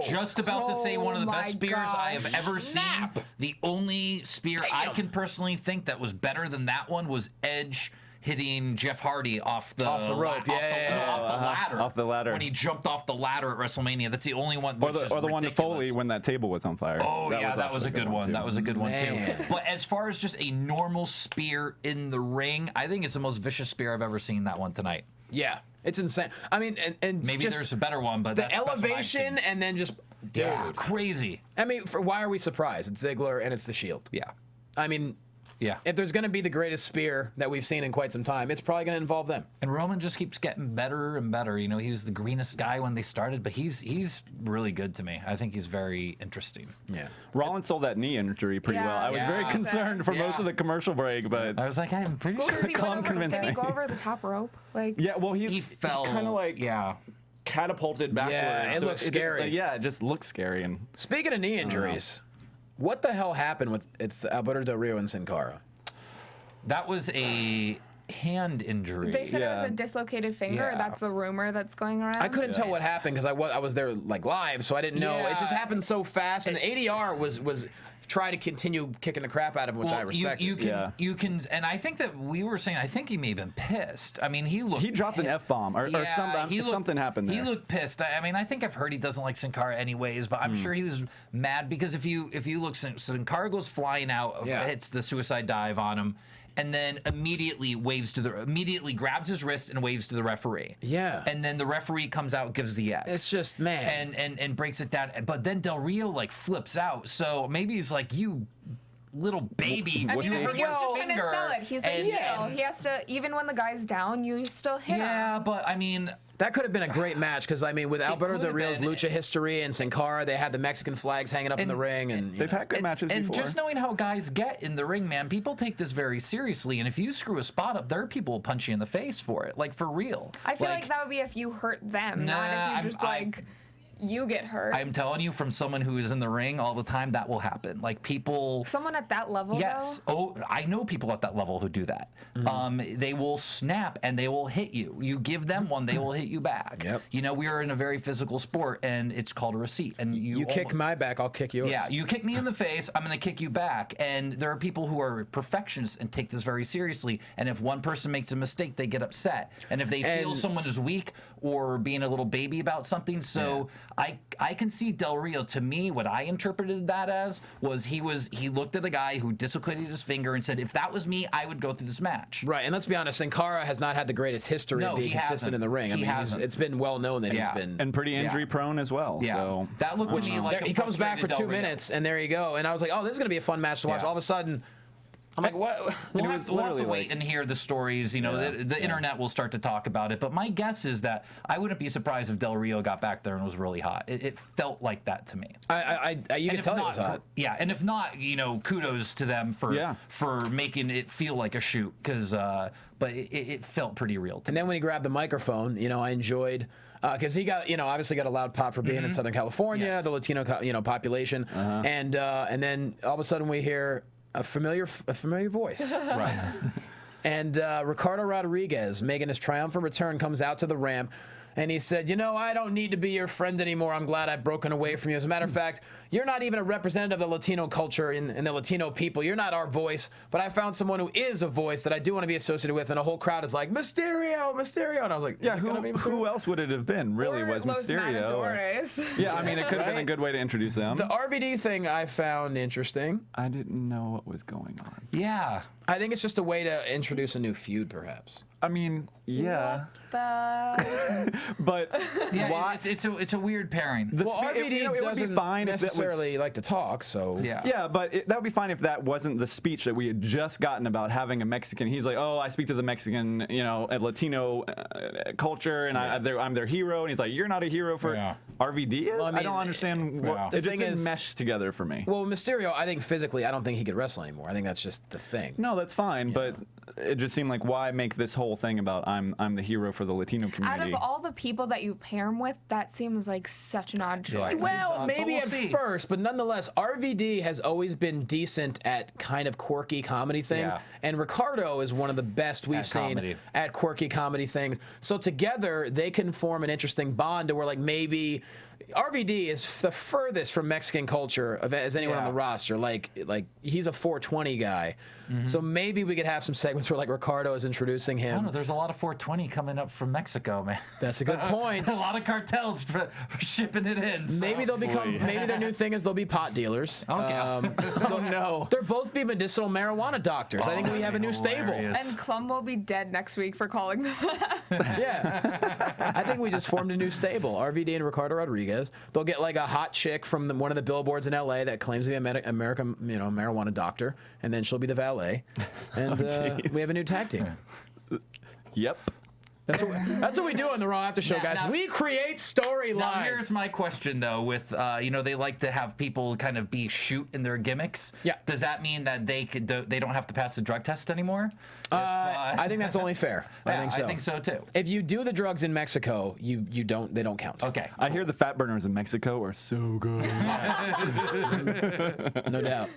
just about to say one of the Oh best my spears I have gosh. ever Snap. seen. The only spear I can personally think that was better than that one was Edge hitting Jeff Hardy off the rope. off the ladder. Off the ladder. When he jumped off the ladder at WrestleMania. That's the only one. Or which is the one to ridiculous. Foley when that table was on fire. Oh, that also was a good one. too. That was a good one too. Man. But as far as just a normal spear in the ring, I think it's the most vicious spear I've ever seen. That one tonight. Yeah, it's insane. I mean, and Maybe just there's a better one, but the that's what I've elevation seen. and then just, dude. Yeah, crazy. I mean, why are we surprised? It's Ziggler and it's the Shield. Yeah, I mean, yeah. if there's going to be the greatest spear that we've seen in quite some time, it's probably going to involve them. And Roman just keeps getting better and better. You know, he was the greenest guy when they started, but he's really good to me. I think he's very interesting. Yeah. Rollins sold that knee injury pretty Yeah, well. I was yeah. very concerned for most Yeah. of the commercial break, but I was like, I'm pretty Well, sure. 'cause he Clum went over, convinced did he me. go over the top rope? Like, yeah, well, He fell. kind of like yeah. catapulted backwards. Yeah, it looks scary. Yeah, it just looks scary. And Speaking of knee injuries, what the hell happened with Alberto Del Rio and Sin Cara? That was a hand injury. they said it Yeah. was a dislocated finger. Yeah. That's the rumor that's going around. I couldn't tell what happened because I was there like live, so I didn't know. It just Yeah. happened so fast, and ADR was try to continue kicking the crap out of him, which I Well, respect. you can, and I think that we were saying. I think he may have been pissed. I mean, he dropped an F-bomb or something happened there. He looked pissed. I mean, I think I've heard he doesn't like Sin Cara anyways, but I'm sure he was mad because if you look, Sin Cara goes flying out, hits the suicide dive on him, and then immediately grabs his wrist and waves to the referee. Yeah. And then the referee comes out, gives the X. It's just, man. and breaks it down. But then Del Rio like flips out. So maybe he's like, you little baby. I What's mean, he- he was just trying to finger, sell it. He's a and- heel. He has to, even when the guy's down, you still hit him. Yeah, but I mean, That could have been a great match because I mean, with Alberto could Del have Rio's been. lucha history and Sin Cara, they had the Mexican flags hanging up in the ring, and you They've know. had good matches and before. just knowing how guys get in the ring, man, people take this very seriously. And if you screw a spot up, there are people who punch you in the face for it, like for real. I feel like that would be if you hurt them, not if you just you get hurt. I'm telling you, from someone who is in the ring all the time, that will happen. Like people. Someone at that level, Yes. though? Oh, I know people at that level who do that. They will snap and they will hit you. You give them one, they will hit you back. Yep. You know, we are in a very physical sport, and it's called a receipt. And You kick my back, I'll kick yours. Yeah, you kick me in the face, I'm going to kick you back. And there are people who are perfectionists and take this very seriously. And if one person makes a mistake, they get upset. And if they feel And- someone is weak or being a little baby about something, so I can see Del Rio. To me, what I interpreted that as was he looked at a guy who dislocated his finger and said, if that was me, I would go through this match. Right, and let's be honest, Sin Cara has not had the greatest history No, of being he consistent hasn't. in the ring. I He mean, hasn't. it's been well known that Yeah. he's been. and pretty injury prone as well. Yeah, So that looked to me like he comes back for frustrated 2 Del Rio. minutes, and there you go. And I was like, oh, this is going to be a fun match to watch. Yeah. All of a sudden, I'm like, what? We'll it have, was we'll have to literally wait like- and hear the stories. You know, the internet will start to talk about it. But my guess is that I wouldn't be surprised if Del Rio got back there and was really hot. It felt like that to me. You And can if tell it not, was hot. yeah, and if not, you know, kudos to them for making it feel like a shoot, because but it felt pretty real. To And then when he grabbed the microphone, you know, I enjoyed because he got, you know, obviously got a loud pop for being in Southern California, Yes. the Latino, population, and then all of a sudden we hear a familiar voice. right. And Ricardo Rodriguez, making his triumphant return, comes out to the ramp. And he said, you know, I don't need to be your friend anymore. I'm glad I've broken away from you. As a matter of fact, you're not even a representative of the Latino culture and the Latino people. You're not our voice, but I found someone who is a voice that I do want to be associated with, and a whole crowd is like, Mysterio, Mysterio. And I was like, Yeah, is it gonna be Mysterio? who else would it have been? Really, Or was Los Mysterio? Matadores. Yeah, I mean, it could have been a Right? good way to introduce them. The RVD thing I found interesting. I didn't know what was going on. Yeah. I think it's just a way to introduce a new feud, perhaps. I mean, yeah, but Yeah, why? it's a weird pairing. The Well, spe- RVD it would doesn't be fine if it was. necessarily like to talk, so Yeah. Yeah, but that would be fine if that wasn't the speech that we had just gotten about having a Mexican. He's like, oh, I speak to the Mexican, Latino culture, and I'm their hero. And he's like, you're not a hero for Yeah. RVD. Is? Well, I I mean, don't understand. yeah. What, The it just thing didn't is- mesh together for me. Well, Mysterio, I think physically, I don't think he could wrestle anymore. I think that's just the thing. No, that's fine, but it just seemed like why make this whole thing about I'm the hero for the Latino Out community. of all the people that you pair him with, that seems like such an odd choice. Well, But maybe we'll at see. first, but nonetheless, RVD has always been decent at kind of quirky comedy things, Yeah. and Ricardo is one of the best we've At seen comedy. at quirky comedy things. So together, they can form an interesting bond to where, like, maybe RVD is the furthest from Mexican culture as anyone on Yeah. the roster. Like he's a 420 guy. So maybe we could have some segments where, like, Ricardo is introducing I don't him. know. There's a lot of 420 coming up from Mexico, man. That's a good point. A lot of cartels for shipping it in. So. Maybe they'll become. Maybe their new thing is they'll be pot dealers. Okay. Oh no! They'll both be medicinal marijuana doctors. I think we have a new stable. Hilarious. And Clum will be dead next week for calling them that. Yeah, I think we just formed a new stable. RVD and Ricardo Rodriguez. They'll get like a hot chick from one of the billboards in LA that claims to be an American, marijuana doctor, and then she'll be the valet. And jeez. we have a new tag team. Yep. That's what we do on the Raw After Show, guys. now- We create Now here's storylines. my question though. With they like to have people kind of be shoot in their gimmicks. Yeah. Does that mean that they don't have to pass the drug test anymore? I think that's only fair. I Yeah, think so. I think so too. If you do the drugs in Mexico, they don't count. Okay. I hear the fat burners in Mexico are so good. No doubt.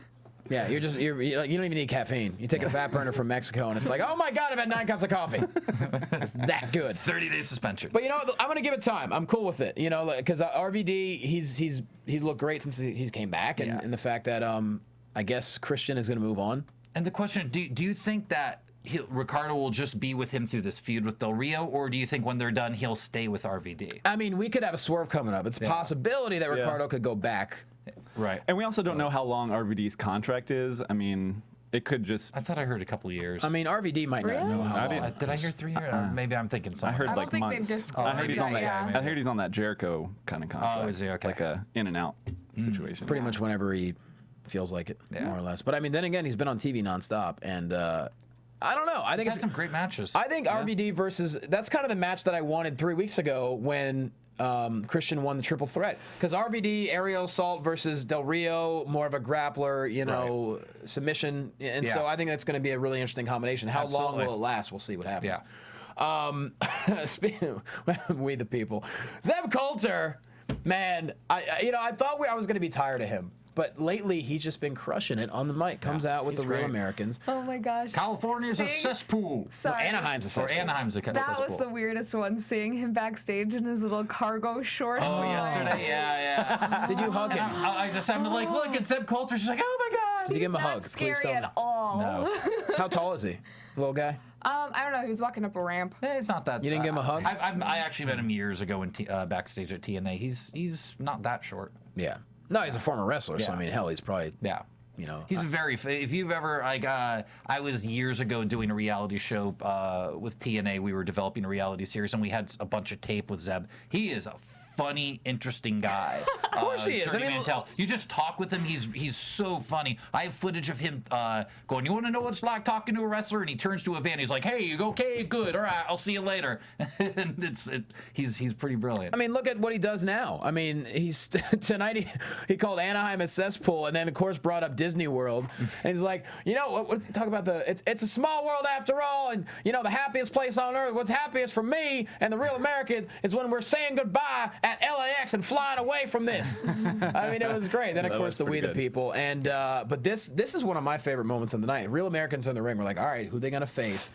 Yeah, you don't even need caffeine. You take a fat burner from Mexico, and it's like, oh my God, I've had 9 cups of coffee. It's that good. 30-day suspension. But I'm gonna give it time. I'm cool with it. Because RVD, he's looked great since he came back, and the fact that I guess Christian is gonna move on. And the question: Do you think that Ricardo will just be with him through this feud with Del Rio, or do you think when they're done he'll stay with RVD? I mean, we could have a swerve coming up. It's a possibility that Ricardo could go back. Right. And we also don't know how long RVD's contract is. I mean, it could just. I thought I heard a couple of years. I mean, RVD might not know how I long. didn't- Did I hear 3 years? Or maybe I'm thinking I something. heard I don't like think they've months. disclosed I heard he's on that, that. yeah. I heard he's on that Jericho kind of contract. is he? Okay. Like a in and out situation. Pretty much whenever he feels like it, more or less. But I mean, then again, he's been on TV nonstop, and I don't know. I think He's it's had some great matches. I think RVD versus that's kind of the match that I wanted 3 weeks ago when Christian won the triple threat, because RVD aerial assault versus Del Rio, more of a grappler, submission, and so Yeah. I think that's going to be a really interesting combination. How long Absolutely. will it last? We'll see what happens. Yeah. Speaking of, we the people, Zeb Coulter, man, I thought I was going to be tired of him. But lately, he's just been crushing it on the mic. Comes out with he's the real great. Americans. Oh my gosh. California's a Seeing- cesspool. Sorry. Anaheim's a Or cesspool. Anaheim's a That cesspool. was the weirdest one, seeing him backstage in his little cargo shorts. Oh, yesterday? Yeah. Did you hug him? I'm like, look, it's Zeb Coulter. She's like, oh my God. Did you give him a Not hug? Please scary tell me. at all. No. How tall is he? Little guy? I don't know. He was walking up a ramp. It's not that. You didn't give him a hug? I actually met him years ago in backstage at TNA. He's not that short. Yeah. No, he's a former wrestler, so Yeah. I mean, hell, he's probably, Yeah. He's He's very. If you've ever I was years ago doing a reality show with TNA. We were developing a reality series, and we had a bunch of tape with Zeb. He is a funny, interesting guy. Of course he is. I mean, you just talk with him. He's so funny. I have footage of him going, "You want to know what it's like talking to a wrestler?" And he turns to a van. He's like, "Hey, you go? Okay, good. All right, I'll see you later." And he's pretty brilliant. I mean, look at what he does now. I mean, he's tonight he called Anaheim a cesspool, and then of course brought up Disney World, and he's like, what's he talk about it's a small world after all, and the happiest place on earth. What's happiest for me and the real American is when we're saying goodbye at LAX and flying away from this. I mean, it was great. Then of That course was the We pretty the good. People, and but this is one of my favorite moments of the night. Real Americans in the ring. We're like, all right, who they gonna face?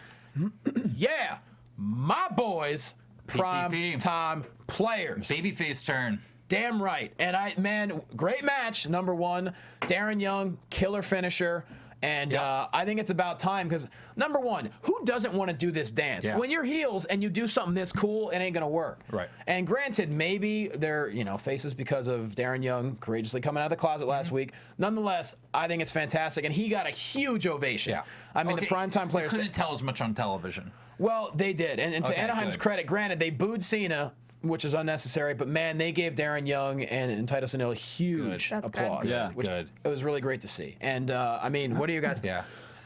Yeah, my boys, prime PTP. time players. Babyface turn. Damn right. And great match. Number one, Darren Young, killer finisher. And I think it's about time because, number one, who doesn't want to do this dance? Yeah. When you're heels and you do something this cool, it ain't going to work. Right. And granted, maybe they're, faces because of Darren Young courageously coming out of the closet last week. Nonetheless, I think it's fantastic. And he got a huge ovation. Yeah. I mean, the primetime players. Couldn't tell as much on television. Well, they did. And to Okay, Anaheim's good. credit, granted, they booed Cena, which is unnecessary, but man, they gave Darren Young and Titus O'Neil huge That's good. applause. Yeah. Good. It was really great to see. And I mean, what do you guys think? Yeah.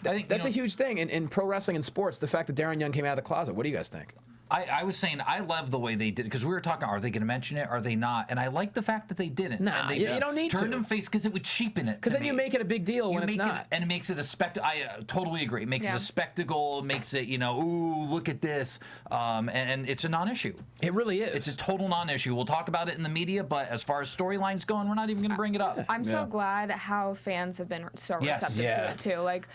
I think That's a huge thing in pro wrestling and sports, the fact that Darren Young came out of the closet. What do you guys think? I was saying I love the way they did it because we were talking. Are they going to mention it? Are they not? And I like the fact that they didn't. Nah, and they you don't need turned to. him face because it would cheapen it. Because to then you me. make it a big deal when it's not. And it makes it a spectacle. I totally agree. It makes it Yeah. a spectacle. It makes it, ooh, look at this. And it's a non-issue. It really is. It's a total non-issue. We'll talk about it in the media, but as far as storylines going, we're not even going to bring it up. I'm so glad how fans have been so Yes. receptive Yeah. to it too. Like,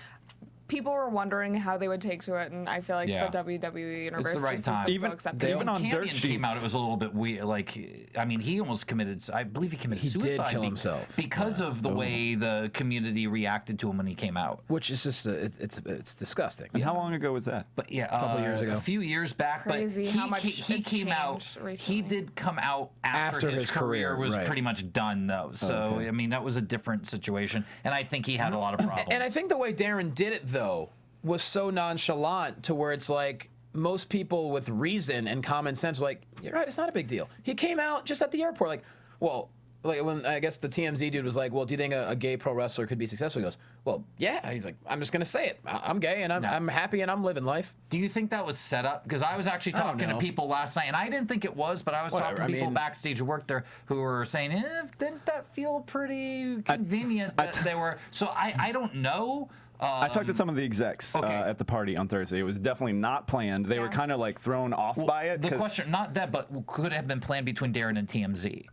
people were wondering how they would take to it, and I feel like Yeah. the WWE universe right just time. has been Even- so accepting. even on dirt Campion came out, sheets. it was a little bit weird. Like, I mean, he almost committed. I believe he committed He did suicide. kill himself. because of the way the community reacted to him when he came out. Which is just it's disgusting. And how long ago was that? But yeah, couple years ago. a few years back. Crazy but how much he it's came out. changed recently. He did come out after After his career was right. pretty much done, though. So I mean, that was a different situation, and I think he had a lot of problems. And I think the way Darren did it though was so nonchalant to where it's like most people with reason and common sense are like, you're right, it's not a big deal. He came out just at the airport like, well, like when I guess the TMZ dude was like, well, do you think a gay pro wrestler could be successful? He goes, well, yeah. He's like, I'm just gonna say it. I'm gay and I'm happy and I'm living life. Do you think that was set up? Because I was actually I don't talking to know. people last night, and I didn't think it was, but I was Whatever, talking to I people mean- backstage who worked there who were saying, didn't that feel pretty convenient that they were? So I don't know. I talked to some of the execs okay. at the party on Thursday. It was definitely not planned. They were kind of like thrown off by it. The 'cause- question, not that, but could it have been planned between Darren and TMZ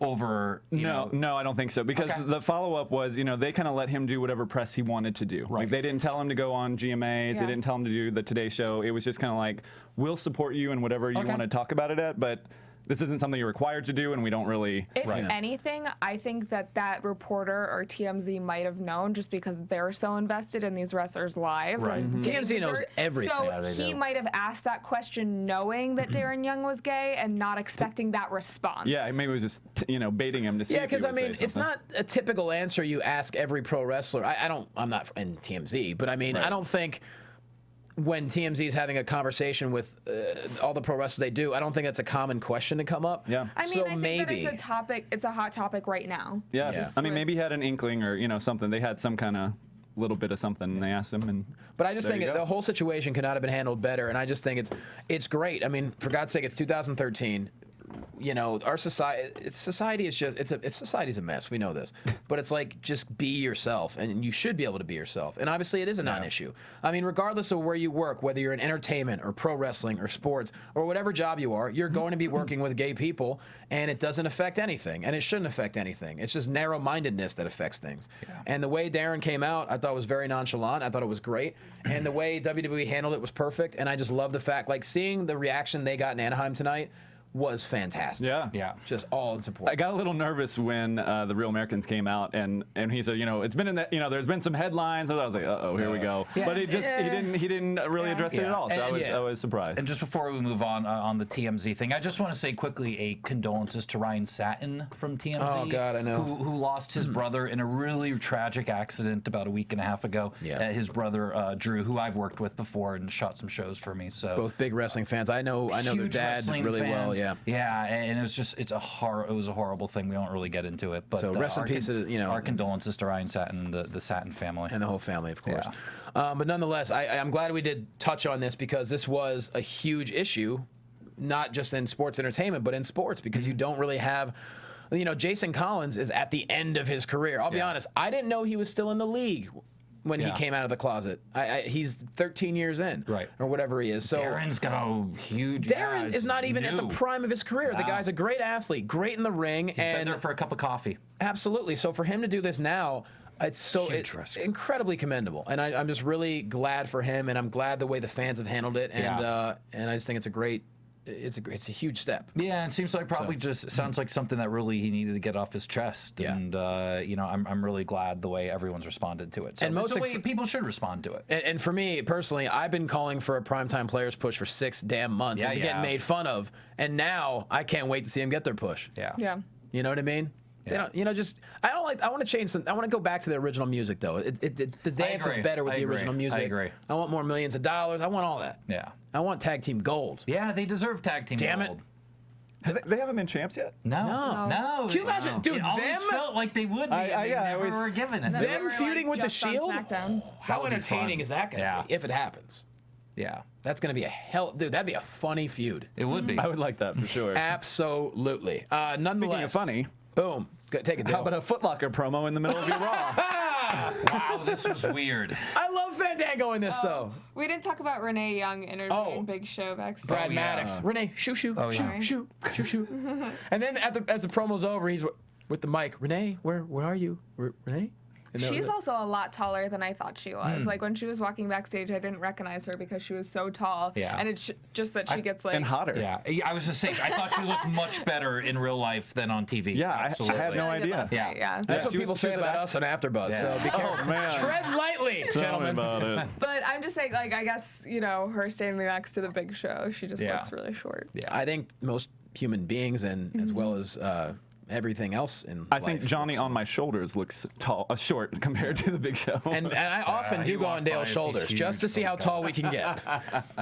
over? No, I don't think so. Because Okay. the follow-up was, they kind of let him do whatever press he wanted to do. Right. Like they didn't tell him to go on GMAs. Yeah. They didn't tell him to do the Today Show. It was just kind of like, we'll support you in whatever you Okay. want to talk about it at, but this isn't something you're required to do, and we don't really. If anything, I think that reporter or TMZ might have known just because they're so invested in these wrestlers' lives. Right. And getting TMZ the knows dirt. everything. So Yeah, they he do. might have asked that question knowing that Darren Young was gay and not expecting that response. Yeah, maybe it was just baiting him to see. Yeah, if he because I would say mean, it's something. not a typical answer you ask every pro wrestler. I'm not in TMZ, but I mean, I don't think when TMZ is having a conversation with all the pro wrestlers they do, I don't think that's a common question to come up. Yeah. I mean, so I think maybe that it's a topic. It's a hot topic right now. Yeah. Yeah. I mean, maybe he had an inkling or something. They had some kind of little bit of something, and they asked him, and. But I just There think you go. the whole situation could not have been handled better, and I just think it's great. I mean, for God's sake, it's 2013. Our society is just society's a mess. We know this, but it's like just be yourself, and you should be able to be yourself. And obviously, it is a non-issue. I mean, regardless of where you work, whether you're in entertainment or pro wrestling or sports or whatever job you are, you're going to be working with gay people, and it doesn't affect anything, and it shouldn't affect anything. It's just narrow-mindedness that affects things. And the way Darren came out, I thought was very nonchalant. I thought it was great, and the way WWE handled it was perfect. And I just love the fact, like seeing the reaction they got in Anaheim tonight was fantastic. Yeah. Just all in support. I got a little nervous when the Real Americans came out, and he said, it's been in that, there's been some headlines. And I was like, here we go. Yeah. But he didn't really address it at all. So And- I was surprised. And just before we move on the TMZ thing, I just want to say quickly a condolences to Ryan Satin from TMZ. Oh, God, I know. Who lost his brother in a really tragic accident about a week and a half ago. Yeah. His brother Drew, who I've worked with before and shot some shows for me. So Both big wrestling fans. I know their huge dad wrestling really well. fans. Yeah. Yeah, and it was a horrible thing. We don't really get into it, but So rest in our peace, our condolences to Ryan Satin, the Satin family. And the whole family, of course. But nonetheless, I'm glad we did touch on this because this was a huge issue, not just in sports entertainment, but in sports because you don't really have. Jason Collins is at the end of his career. I'll be honest. I didn't know he was still in the league when he came out of the closet. He's 13 years in, Right. or whatever he is. So Darren's got a huge. Darren is not even at the new. prime of his career. The Wow. guy's a great athlete, great in the ring, He's been and there for a cup of coffee. absolutely. So for him to do this now, it's incredibly commendable, and I'm just really glad for him, and I'm glad the way the fans have handled it, and I just think it's a great it's a huge step. Yeah, it seems like probably just sounds like something that really he needed to get off his chest. Yeah. And I'm really glad the way everyone's responded to it. So And it's most the way people should respond to it. And for me personally, I've been calling for a primetime players push for 6 damn months and getting made fun of. And now I can't wait to see them get their push. Yeah. Yeah. You know what I mean? They don't, I want to change some. I want to go back to the original music though. The dance is better with the original music. I agree. I want more millions of dollars. I want all that. Yeah. I want tag team gold. Yeah, they deserve tag team Damn gold. They haven't been champs yet? No. Can you imagine, dude? It always Them felt like they would be. And they never were given it. They them were, feuding with the just on Shield. SmackDown. How would be entertaining fun. is that going to be if it happens? Yeah, That's going to be dude. That'd be a funny feud. it would be. I would like that for sure. Absolutely. Nonetheless, Speaking of funny, boom. Take a deal. how about a Foot Locker promo in the middle of your Raw? Wow, this was weird. I love Fandango in this though. We didn't talk about Renee Young interviewing Big Show backstage. Brad yeah. Maddox, Renee, shoo, yeah. shoo. And then as the promo's over, he's with the mic. Renee, where are you? Renee? And that was She's it. also a lot taller than I thought she was. Like when she was walking backstage, I didn't recognize her because she was so tall. Yeah. And it's just that she gets like And hotter. Yeah, I was just saying. I thought she looked much better in real life than on TV. Yeah, I Absolutely. had no really good idea. last night, yeah. That's what she was- people she say was about an us on AfterBuzz. Yeah. So be careful. Oh, man. Tread lightly, Tell me gentlemen. about it. But I'm just saying, like, I guess, her standing next to the Big Show, she just Yeah. looks really short. Yeah. I think most human beings and as well as everything else in I think life Johnny looks on my shoulders looks short compared to the Big Show. And I often he do go on walked by, Dale's he's shoulders just to huge. see how tall we can get.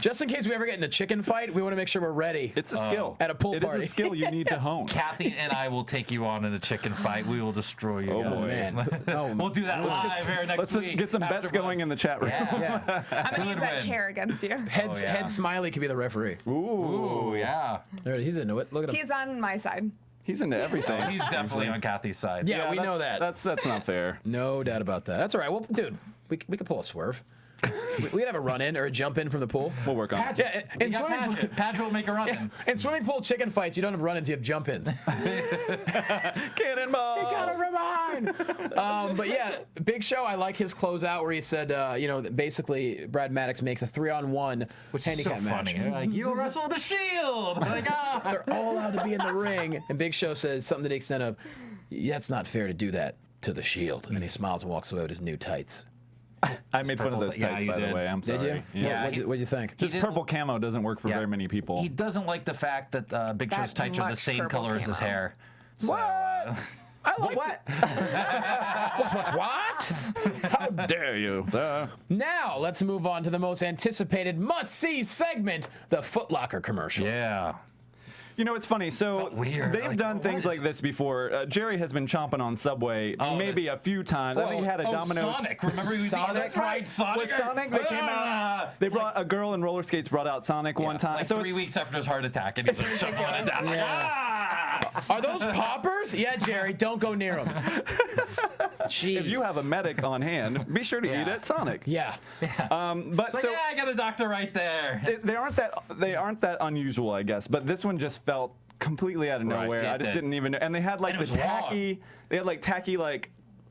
Just in case we ever get in a chicken fight, we want to make sure we're ready. it's a skill. At a pool It party. is a skill you need to hone. Kathy and I will take you on in a chicken fight. We will destroy you. Oh, guys. boy. Man. Oh, We'll do that live here next Let's week. get some bets AfterBuzz. going in the chat room. Yeah. I'm going to use would that win? chair against you. Head Smiley could be the referee. Ooh, yeah. There, he's into it. Look at him. He's on my side. He's into everything. He's definitely on Kathy's side. Yeah, we know that. That's not fair. No doubt about that. That's all right. Well, dude, we could pull a swerve. we could have a run in or a jump in from the pool. We'll work on it. Yeah, in You got swimming, Padgett. Padgett will make a run. yeah, in swimming pool chicken fights, you don't have run-ins, you have jump-ins. Cannonball. Gotta remind. But yeah, Big Show. I like his closeout where he said, basically Brad Maddox makes a 3-on-1 Which is so handicap match. funny. Like, you'll wrestle the Shield. Like, ah. They're all allowed to be in the ring, and Big Show says something to the extent of, "That's not fair to do that to the Shield." And he smiles and walks away with his new tights. I made fun of purple those th- yeah, tights, you by the did. way. I'm Did sorry. you? Yeah. What'd you think? Just didn't- purple camo doesn't work for Yeah. very many people. He doesn't like the fact that Big Show's That tights are the much same purple color as his camo. hair. So, What? I like What? What? How dare you? Now let's move on to the most anticipated must-see segment, the Foot Locker commercial. yeah. You know, it's funny. So Felt weird. they've Like, done what things is- like this before. Jerry has been chomping on Subway maybe a few times. I think he had a Domino's. Sonic. Remember he was eating that fried Sonic? With Sonic, they came out. They brought a girl in roller skates brought out Sonic one time. Like so 3 it's- weeks after his heart attack, and he's like shoving on it down. Like, Are those poppers? Yeah, Jerry, don't go near them. Jeez. If you have a medic on hand, be sure to eat at Sonic. Yeah. But It's like, so yeah, I got a doctor right there. they aren't that unusual, I guess. But this one just felt completely out of Right, nowhere. it I just did. didn't even know. And they had like And it the was tacky. They had like tacky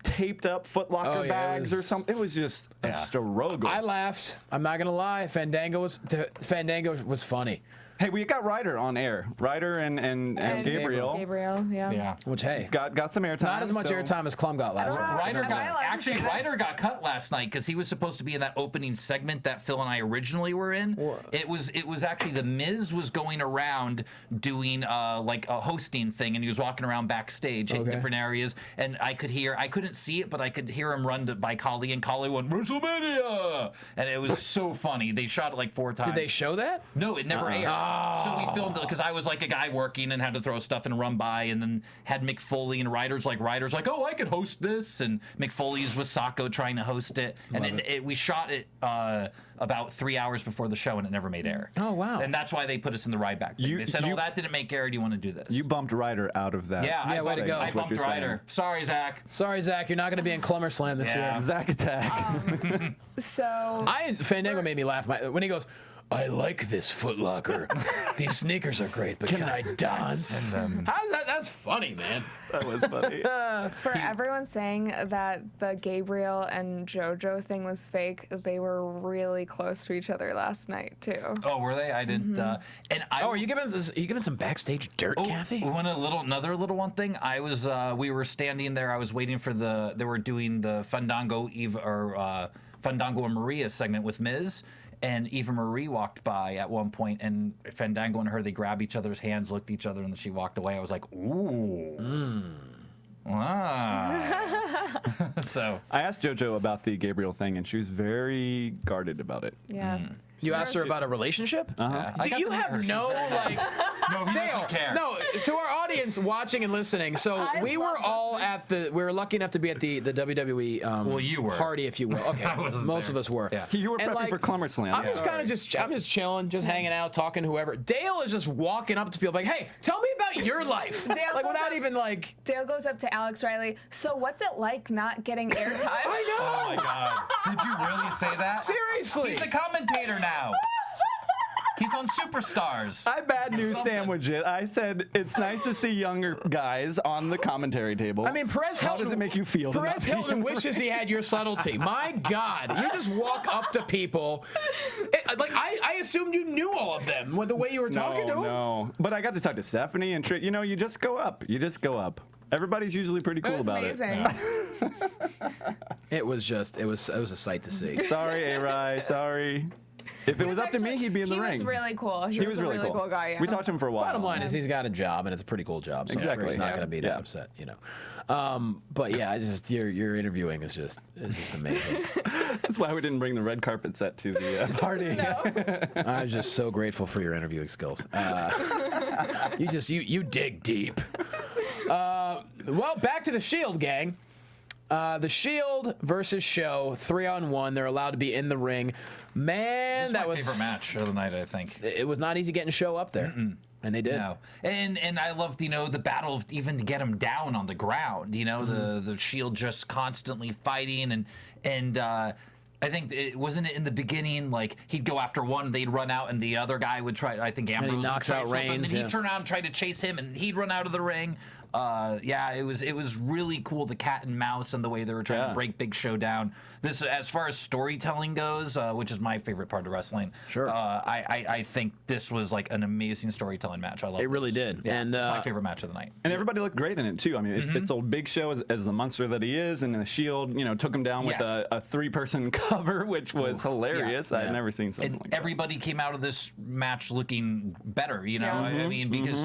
taped up Foot Locker Oh, yeah, it bags or was- something. It was just a struggle. I laughed. I'm not gonna lie. Fandango was funny. Hey, we got Ryder on air. Ryder and Gabriel Gabriel, yeah. Yeah. Which hey, got some airtime. not as much so- airtime as Clum got last I night. Ryder Am I allowed to say this? Ryder got cut last night because he was supposed to be in that opening segment that Phil and I originally were in. It was actually the Miz was going around doing like a hosting thing, and he was walking around backstage in different areas, and I couldn't see it, but I could hear him run by Collie, and Collie went WrestleMania, and it was so funny. They shot it like 4 times. Did they show that? No, it never aired. So we filmed it because I was like a guy working and had to throw stuff and run by, and then had Mick Foley and Ryder's like, oh, I could host this, and Mick Foley's with Sacco trying to host it, and we shot it about 3 hours before the show, and it never made air. Oh, wow. And that's why they put us in the ride back thing. They said, that didn't make air. Do you want to do this? You bumped Ryder out of that. yeah, Yeah, way to go. I That's what bumped you're saying. Ryder. Sorry, Zach. Sorry, Zach, you're not gonna be in Clummerslam this Yeah. year. Zack Attack. So Fandango made me laugh when he goes, I like this Foot Locker. These sneakers are great, but can I dance? How's that? That's funny, man. That was funny. For everyone saying that the Gabriel and JoJo thing was fake, they were really close to each other last night too. Oh, were they? I didn't. Are you giving some backstage dirt, Cathy? Another little one thing. I was we were standing there. I was waiting for they were doing the Fandango Fandango and Maria segment with Miz. And Eva Marie walked by at one point, and Fandango and her, they grabbed each other's hands, looked at each other, and then she walked away. I was like, ooh. So I asked JoJo about the Gabriel thing, and she was very guarded about it. Yeah. You asked her about a relationship? I got You to meet her. have She's no, very like... No, he Dale, doesn't care. no, to our audience watching and listening, so I we were love all at we were lucky enough to be at the WWE Well, you were. party, if you will. Okay, I wasn't most there. of us were. Yeah. You were And, prepping like, for SummerSlam. I'm just kind of I'm just chilling, just hanging out, talking to whoever. Dale is just walking up to people like, hey, tell me about your life. Dale like goes without up- even like, Dale goes up to Alex Riley. So what's it like not getting airtime? I know. Oh my God. Did you really say that? Seriously. He's a commentator now. He's on Superstars. I bad news Something. sandwich it. I said it's nice to see younger guys on the commentary table. I mean, Perez How Hilton. does it make you feel? to Perez not be Hilton younger? wishes he had your subtlety. My God, you just walk up to people. I assumed you knew all of them with the way you were talking to them. No, but I got to talk to Stephanie and Trish. You know, you just go up. You just go up. Everybody's usually pretty cool It was about amazing. It was a sight to see. it. Sorry, A-Rai. Sorry. If it was up to me, he'd be in the ring. He was really cool. He was a really cool guy. Yeah. We talked to him for a while. Bottom line is he's got a job and it's a pretty cool job. So I'm sure Exactly, he's not yeah. going to be that Yeah. upset, you know. But yeah, I just your interviewing is just amazing. That's why we didn't bring the red carpet set to the party. I'm just so grateful for your interviewing skills. You dig deep. Well, back to the Shield, gang. The Shield versus Show 3-on-1. They're allowed to be in the ring. Man, That's my favorite match of the night, I think. It was not easy getting Show up there, and they did. No, and I loved the battle of even to get him down on the ground. The Shield just constantly fighting and I think it wasn't in the beginning like he'd go after one, they'd run out, and the other guy would try. I think Ambrose knocks would try out something, Reigns, and yeah. he'd turn around and try to chase him, and he'd run out of the ring. It was really cool, the cat and mouse and the way they were trying to break Big Show down. This, as far as storytelling goes, which is my favorite part of wrestling. Sure. I think this was like an amazing storytelling match. I love It really this. did. Yeah, And, it's my favorite match of the night. And everybody looked great in it too. I mean, it's old Big Show as the monster that he is, and the Shield, took him down with Yes. a 3-person cover, which was hilarious. Yeah. I'd never seen something And like that. everybody came out of this match looking better, Yeah. I mean, because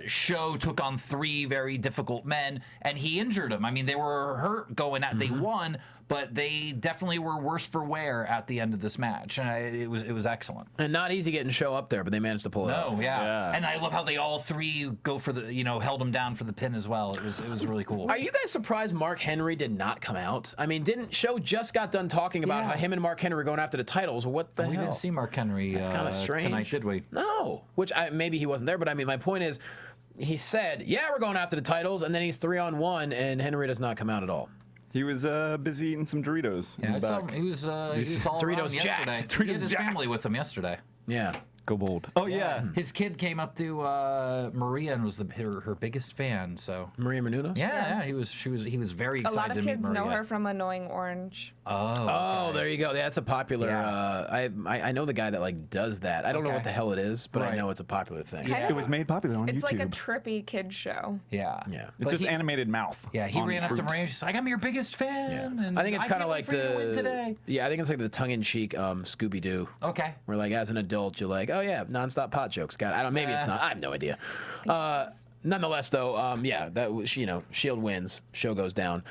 Show took on 3 very difficult men, and he injured them. I mean, they were hurt going at. They won, but they definitely were worse for wear at the end of this match, and it was excellent. And not easy getting Show up there, but they managed to pull it off. No, yeah. Yeah. And I love how they all 3 go for the held him down for the pin as well. It was really cool. Are you guys surprised Mark Henry did not come out? I mean, didn't Show just got done talking about how him and Mark Henry were going after the titles? What the We hell? didn't see Mark Henry. That's kind of strange tonight, did we? No. Which maybe he wasn't there, but I mean, my point is, he said, "Yeah, we're going after the titles," and then he's 3-on-1, and Henry does not come out at all. He was busy eating some Doritos. in Yeah, I the saw back. him. He was all Doritos around jacked. yesterday. He had his jacked. family with him yesterday. Yeah. Go bold. Oh yeah. His kid came up to Maria and was her biggest fan. So Maria Menounos? yeah, he was very A excited lot of to meet kids Maria. know her from Annoying Orange. Oh, there you go. That's a popular. Yeah. I know the guy that like does that. I don't know what Okay. the hell it is, but I Right. know it's a popular thing. Kind It of- was made popular on It's YouTube. like a trippy kid show. Yeah, Yeah. It's But just he- animated mouth. Yeah, he on ran up fruit. to Maria. She's like, "I'm your biggest fan." And I think it's kind of can't like wait for you to win today. I think it's like the tongue-in-cheek Scooby Doo. Okay. Where like as an adult you're like, oh yeah, nonstop pot jokes. Got it. I don't. Maybe it's not. I have no idea. Nonetheless, though, that was, Shield wins. Show goes down.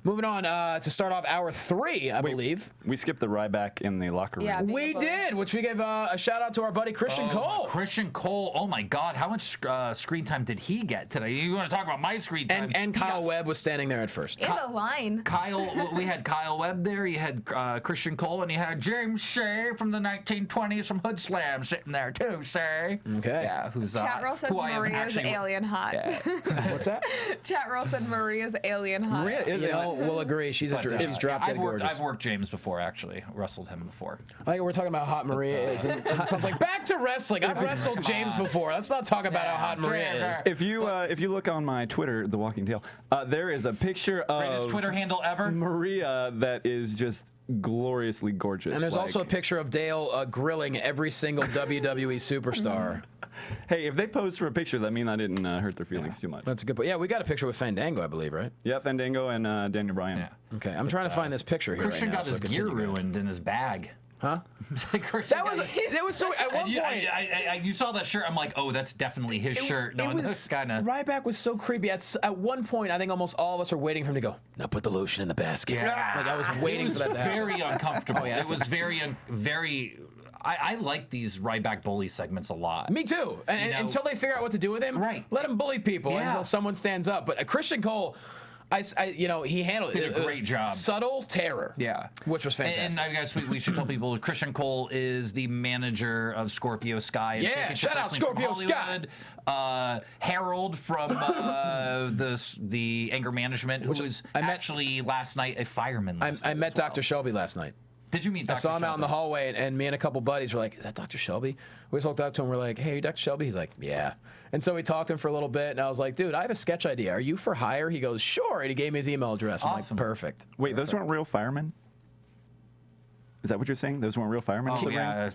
Moving on to start off hour 3, I believe. We skipped the Ryback in the locker room. Yeah. We did, which we gave a shout out to our buddy Christian Cole. Christian Cole. Oh my God, how much screen time did he get today? You want to talk about my screen time? And He Kyle got Webb was standing there at first. And a line. we had Kyle Webb there. You had Christian Cole, and you had James Shea from the 1920s from Hood Slam sitting there too. Shea. Okay. Yeah, who's Chat roll says who I have Maria's actually- alien hot. What's that? Chat roll said Maria's alien hot. Maria is You know, we'll agree. She's But, she's drop dead gorgeous. I've worked James before, actually. Wrestled him before. I think we're talking about how hot Maria is. And Clum's like, back to wrestling. I've wrestled James before. Let's not talk about how hot Maria is. If you look on my Twitter, The Walking Tale, there is a picture of Greatest Twitter handle ever. Maria that is just gloriously gorgeous. And there's also a picture of Dale grilling every single WWE superstar. Hey, if they posed for a picture, that mean I didn't hurt their feelings too much. That's a good point. Yeah, we got a picture with Fandango, I believe, right? Yeah, Fandango and Daniel Bryan. Yeah. Okay, I'm trying to find this picture here Christian right now. got his gear ruined in his bag. Huh? That was so. At one point, you saw that shirt. I'm like, oh, that's definitely his shirt. No, it was kind of. Ryback was so creepy. At one point, I think almost all of us are waiting for him to go. Now put the lotion in the basket. Yeah. Like I was waiting for that to happen. Very uncomfortable. Oh, yeah, it was very. I like these Ryback bully segments a lot. Me too. And until they figure out what to do with him, Right. let him bully people Yeah. until someone stands up. But Christian Cole, he handled it. Did a great job. Subtle terror. Yeah, which was fantastic. And I guess we should tell people Christian Cole is the manager of Scorpio Sky. And Yeah, Championship shout out Wrestling from Scorpio Sky. Hollywood. Harold from the anger management, who was actually last night a fireman. I met Dr. Shelby last night. Did you meet Dr. I saw him Shelby? out in the hallway, and me and a couple buddies were like, "Is that Dr. Shelby?" We walked up to him. We're like, "Hey, are you Dr. Shelby?" He's like, "Yeah." And so we talked to him for a little bit, and I was like, "Dude, I have a sketch idea. Are you for hire?" He goes, "Sure." And he gave me his email address. I'm Awesome. like, "Perfect." Wait, those weren't real firemen? Is that what you're saying? Those weren't real firemen? Oh in the ring? yeah.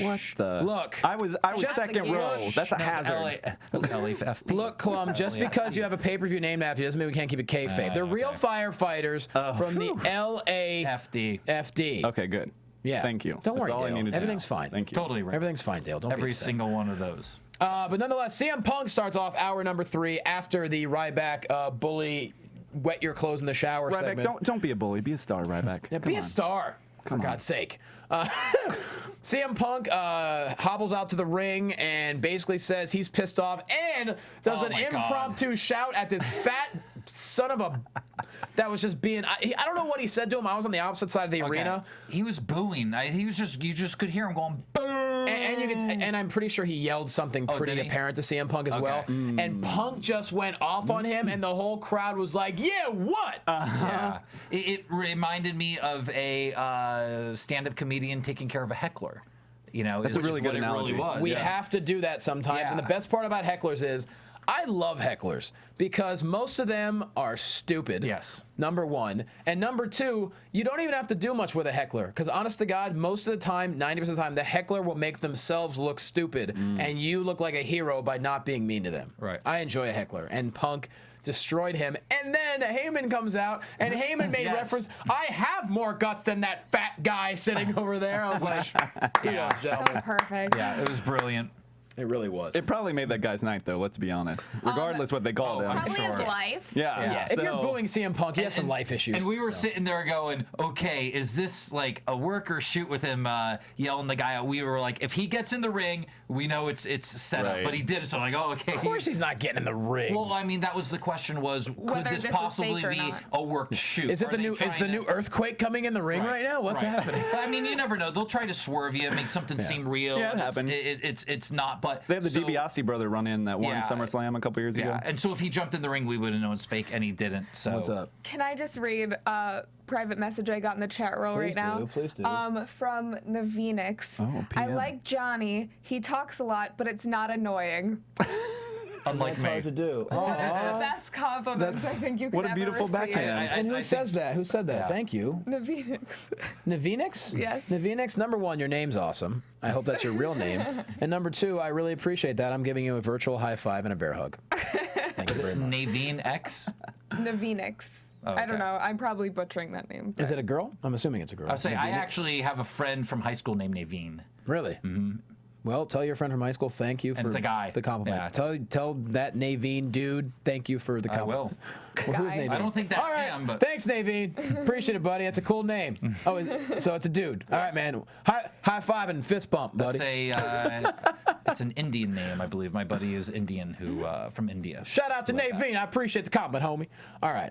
What the? Look, I was Just second the row. gauge. That's a hazard. That's LAFP. Look, Clum, just because you have a pay-per-view named after you doesn't mean we can't keep it kayfabe. They're real firefighters from the LAFD. FD. Okay, good. Yeah. Thank you. Don't That's worry, all I Dale. needed to Everything's know. fine. Thank you. Totally right. Everything's fine, Dale. Don't be Every upset. single one of those. But nonetheless, CM Punk starts off hour number 3 after the Ryback bully wet your clothes in the shower Ryback, segment. don't be a bully. Be a star, Ryback. Yeah, Come be a on. star, for God's sake. CM Punk hobbles out to the ring and basically says he's pissed off and does Oh an my God. impromptu shout at this fat son of a that was just being. I don't know what he said to him. I was on the opposite side of the arena. He was booing. He was just. You just could hear him going boo. And you could, and I'm pretty sure he yelled something pretty did he? apparent to CM Punk as Okay. well. And Punk just went off on him, and the whole crowd was like, "Yeah, what?" Yeah. It reminded me of a stand-up comedian taking care of a heckler. You know, That's a really good what analogy. It really was. We yeah. have to do that sometimes. Yeah. And the best part about hecklers is I love hecklers because most of them are stupid. Yes. Number one. And number two, you don't even have to do much with a heckler because honest to God, most of the time, 90% of the time, the heckler will make themselves look stupid and you look like a hero by not being mean to them. Right. I enjoy a heckler. And Punk destroyed him. And then Heyman comes out and Heyman made Yes. reference, I have more guts than that fat guy sitting over there. I was like, you know, So gentlemen. perfect. Yeah, it was brilliant. It really was. It probably made that guy's night, though. Let's be honest. Regardless what they called him. Probably Sure. his life. Yeah. If you're so- booing CM Punk, you have some life issues. And we were so. sitting there going, okay, is this like a work or shoot with him yelling the guy out? We were like, if he gets in the ring, we know it's set up. Right. But he did it, so I'm like, oh, okay. Of course he's not getting in the ring. Well, I mean, that was the question was, could Whether this this is possibly fake or be not. a work shoot? is it Are the they new is trying the to- new earthquake coming in the ring right now? What's Right. happening? I mean, you never know. They'll try to swerve you, make something seem real. Yeah, it and happened. It's not, but They had the so- DiBiase brother run in that one Yeah. SummerSlam a couple years ago. Yeah, and so if he jumped in the ring, we would have known it's fake, and he didn't. So What's up? Can I just read a private message I got in the chat roll Please right now? do, please do. From Navinix. Oh, I PM. like Johnny. He talks a lot, but it's not annoying. unlike That's me. hard to do. One of the best compliments I think you could what a ever beautiful receive. backhand. And who I says that? Who said that? Yeah. Thank you. Navinix. Navinix? Yes. Navinix, number one, your name's awesome. I hope that's your real name. And number two, I really appreciate that. I'm giving you a virtual high five and a bear hug. Thank you very much. Naveen X. Navinix. Oh, I don't okay. know. I'm probably butchering that name. Is it a girl? I'm assuming it's a girl. I'll say I Navinix? actually have a friend from high school named Naveen. Really? Mm-hmm. Well, tell your friend from high school thank you for it's a guy. the compliment. Yeah. Tell that Naveen dude thank you for the I compliment. will. Well, who's Guy. Naveen? I don't think that's All right. him, but Thanks, Naveen. Appreciate it, buddy. That's a cool name. Oh, so it's a dude. All right, man. High five and fist bump, buddy. that's it's an Indian name, I believe. My buddy is Indian, who from India. Shout out to Like Naveen. I appreciate the compliment, homie. All right.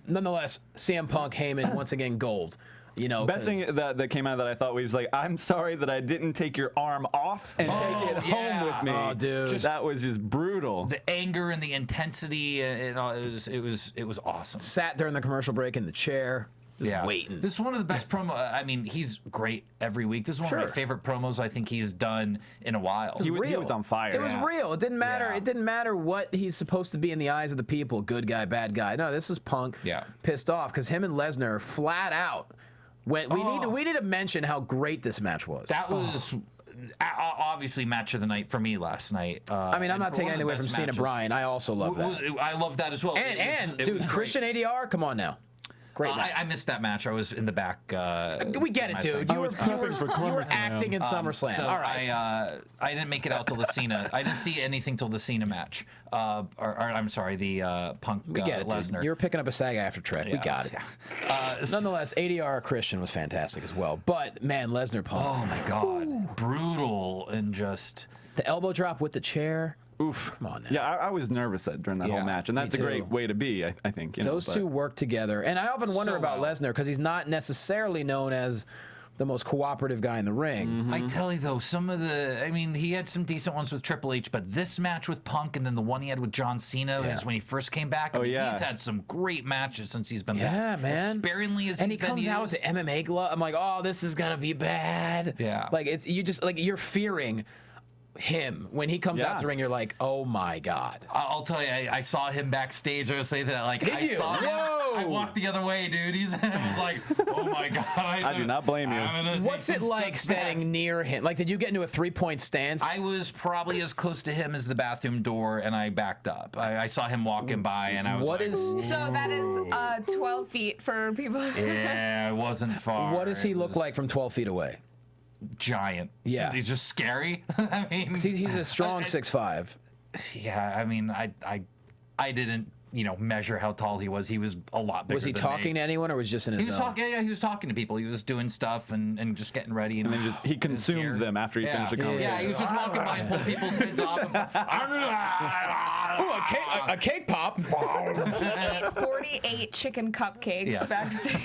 Nonetheless, CM Punk, Heyman, once again, gold. You know, Best thing that came out of that I thought was like, I'm sorry that I didn't take your arm off and take it home with me. Oh, dude. That was just brutal. The anger and the intensity, it was awesome. Sat during the commercial break in the chair. Just waiting. This is one of the best promo. I mean, he's great every week. This is one of my favorite promos I think he's done in a while. He was on fire. It was real. It didn't matter. Yeah. It didn't matter what he's supposed to be in the eyes of the people. Good guy, bad guy. No, this is Punk. Pissed off because him and Lesnar flat out. We need to mention how great this match was. That was obviously match of the night for me last night. I mean, I'm not taking anything away from Cena Bryan. I also love that. I love that as well. And it dude, was Christian ADR, come on now. Great match. I missed that match. I was in the back. We get it, dude. You were acting in SummerSlam. So all right. I didn't make it out till the Cena. I didn't see anything till the Cena match. Or I'm sorry, the Punk We get it, Lesnar. dude. You were picking up a SAG after trend. We got it. Nonetheless, ADR Christian was fantastic as well. But man, Lesnar Punk. Oh my God, brutal and just the elbow drop with the chair. Oof. Come on now. Yeah, I was nervous during that whole match, and that's a great way to be, I think. Those two work together. And I often wonder about Lesnar because he's not necessarily known as the most cooperative guy in the ring. I tell you though, he had some decent ones with Triple H, but this match with Punk and then the one he had with John Cena is when he first came back. He's had some great matches since he's been back. Yeah, man. As sparingly as and he's he comes been out with the MMA glove. I'm like, oh, this is gonna be bad. Yeah. Like you're fearing him when he comes out to the ring. You're like, oh my God. I'll tell you, I saw him backstage. I was saying that, like, Did you? saw him. I walked the other way, dude. I was like, oh my God. I do not blame you. What's it like standing near him? Like, did you get into a 3-point stance? I was probably as close to him as the bathroom door, and I backed up. I saw him walking by, and I was So that is 12 feet for people. Yeah, it wasn't far. What does he look like from 12 feet away? Giant. Yeah. He's just scary. I mean, he's a strong 6'5". Yeah, I mean, I didn't, measure how tall he was. He was a lot bigger. Was he than talking me. to anyone, or was just in his zone? Yeah, he was talking to people. He was doing stuff and just getting ready. And then he consumed them after he finished the conversation. Yeah, he was just walking by and pulling people's heads off. Ooh, a cake pop. He ate 48 chicken cupcakes backstage.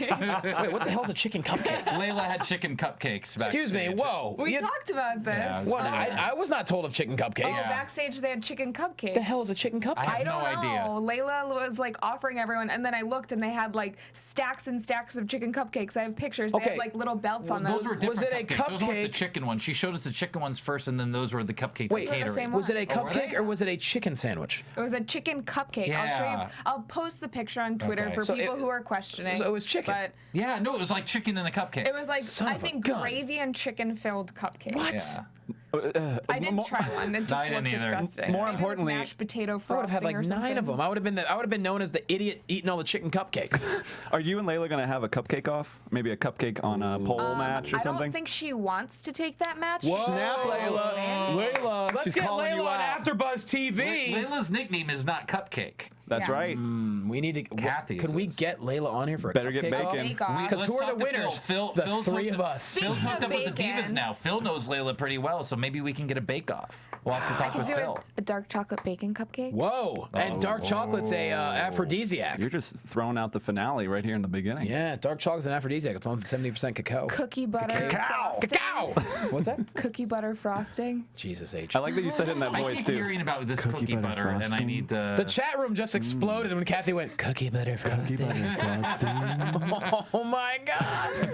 Wait, what the hell's a chicken cupcake? Layla had chicken cupcakes backstage. Excuse me, whoa. We talked about this. Yeah, What? I was not told of chicken cupcakes. Oh, backstage they had chicken cupcakes. The hell is a chicken cupcake? I I have don't no know. idea. Layla was like offering everyone, and then I looked and they had like stacks and stacks of chicken cupcakes. I have pictures. They Okay. had like little belts on Those them. were different Was it a cupcakes. Those weren't the cupcake? chicken ones. She showed us the chicken ones first, and then those were the cupcakes. Wait, and Those are the catering. same Was it a Oh, were cupcake they? or was it a chicken sandwich? It was a chicken cupcake. Yeah. I'll post the picture on Twitter Okay. for So people it- who are questioning. so it was chicken. But Yeah, no, it was like chicken in a cupcake. it was like Son I of a think gun. gravy and chicken filled cupcakes. What? Yeah. I didn't try one. It just I didn't looked either. disgusting. More Maybe with importantly- mashed potato I would frosting have had like or 9 of something. them. I would have been known as the idiot eating all the chicken cupcakes. Are you and Layla going to have a cupcake off? Maybe a cupcake on a pole match or I something? don't think she wants to take that match. Snap, Layla. Layla, Let's she's get calling you Layla on out. AfterBuzz TV. Layla's nickname is not Cupcake. That's Yeah. right. We need to. Kathy's Could we is. get Layla on here for a Better get cupcake off? bacon. Bake off. Because who Let's are the talk to winners? Phil. The Phil's three hooked of up- us. Phil's Speaking hooked of up with the bacon. divas now. Phil knows Layla pretty well, so maybe we can get a bake-off. We'll have to talk Could with do Phil. a dark chocolate bacon cupcake. Whoa! And dark chocolate's a aphrodisiac. You're just throwing out the finale right here in the beginning. Yeah, dark chocolate's an aphrodisiac. It's on 70% cacao. Cookie butter frosting. Cacao! What's that? Cookie butter frosting. Jesus H. I like that you said it in that I voice keep too. hearing about this cookie butter, and I frosting. need to. The chat room just exploded when Kathy went, cookie butter frosting. Oh my God.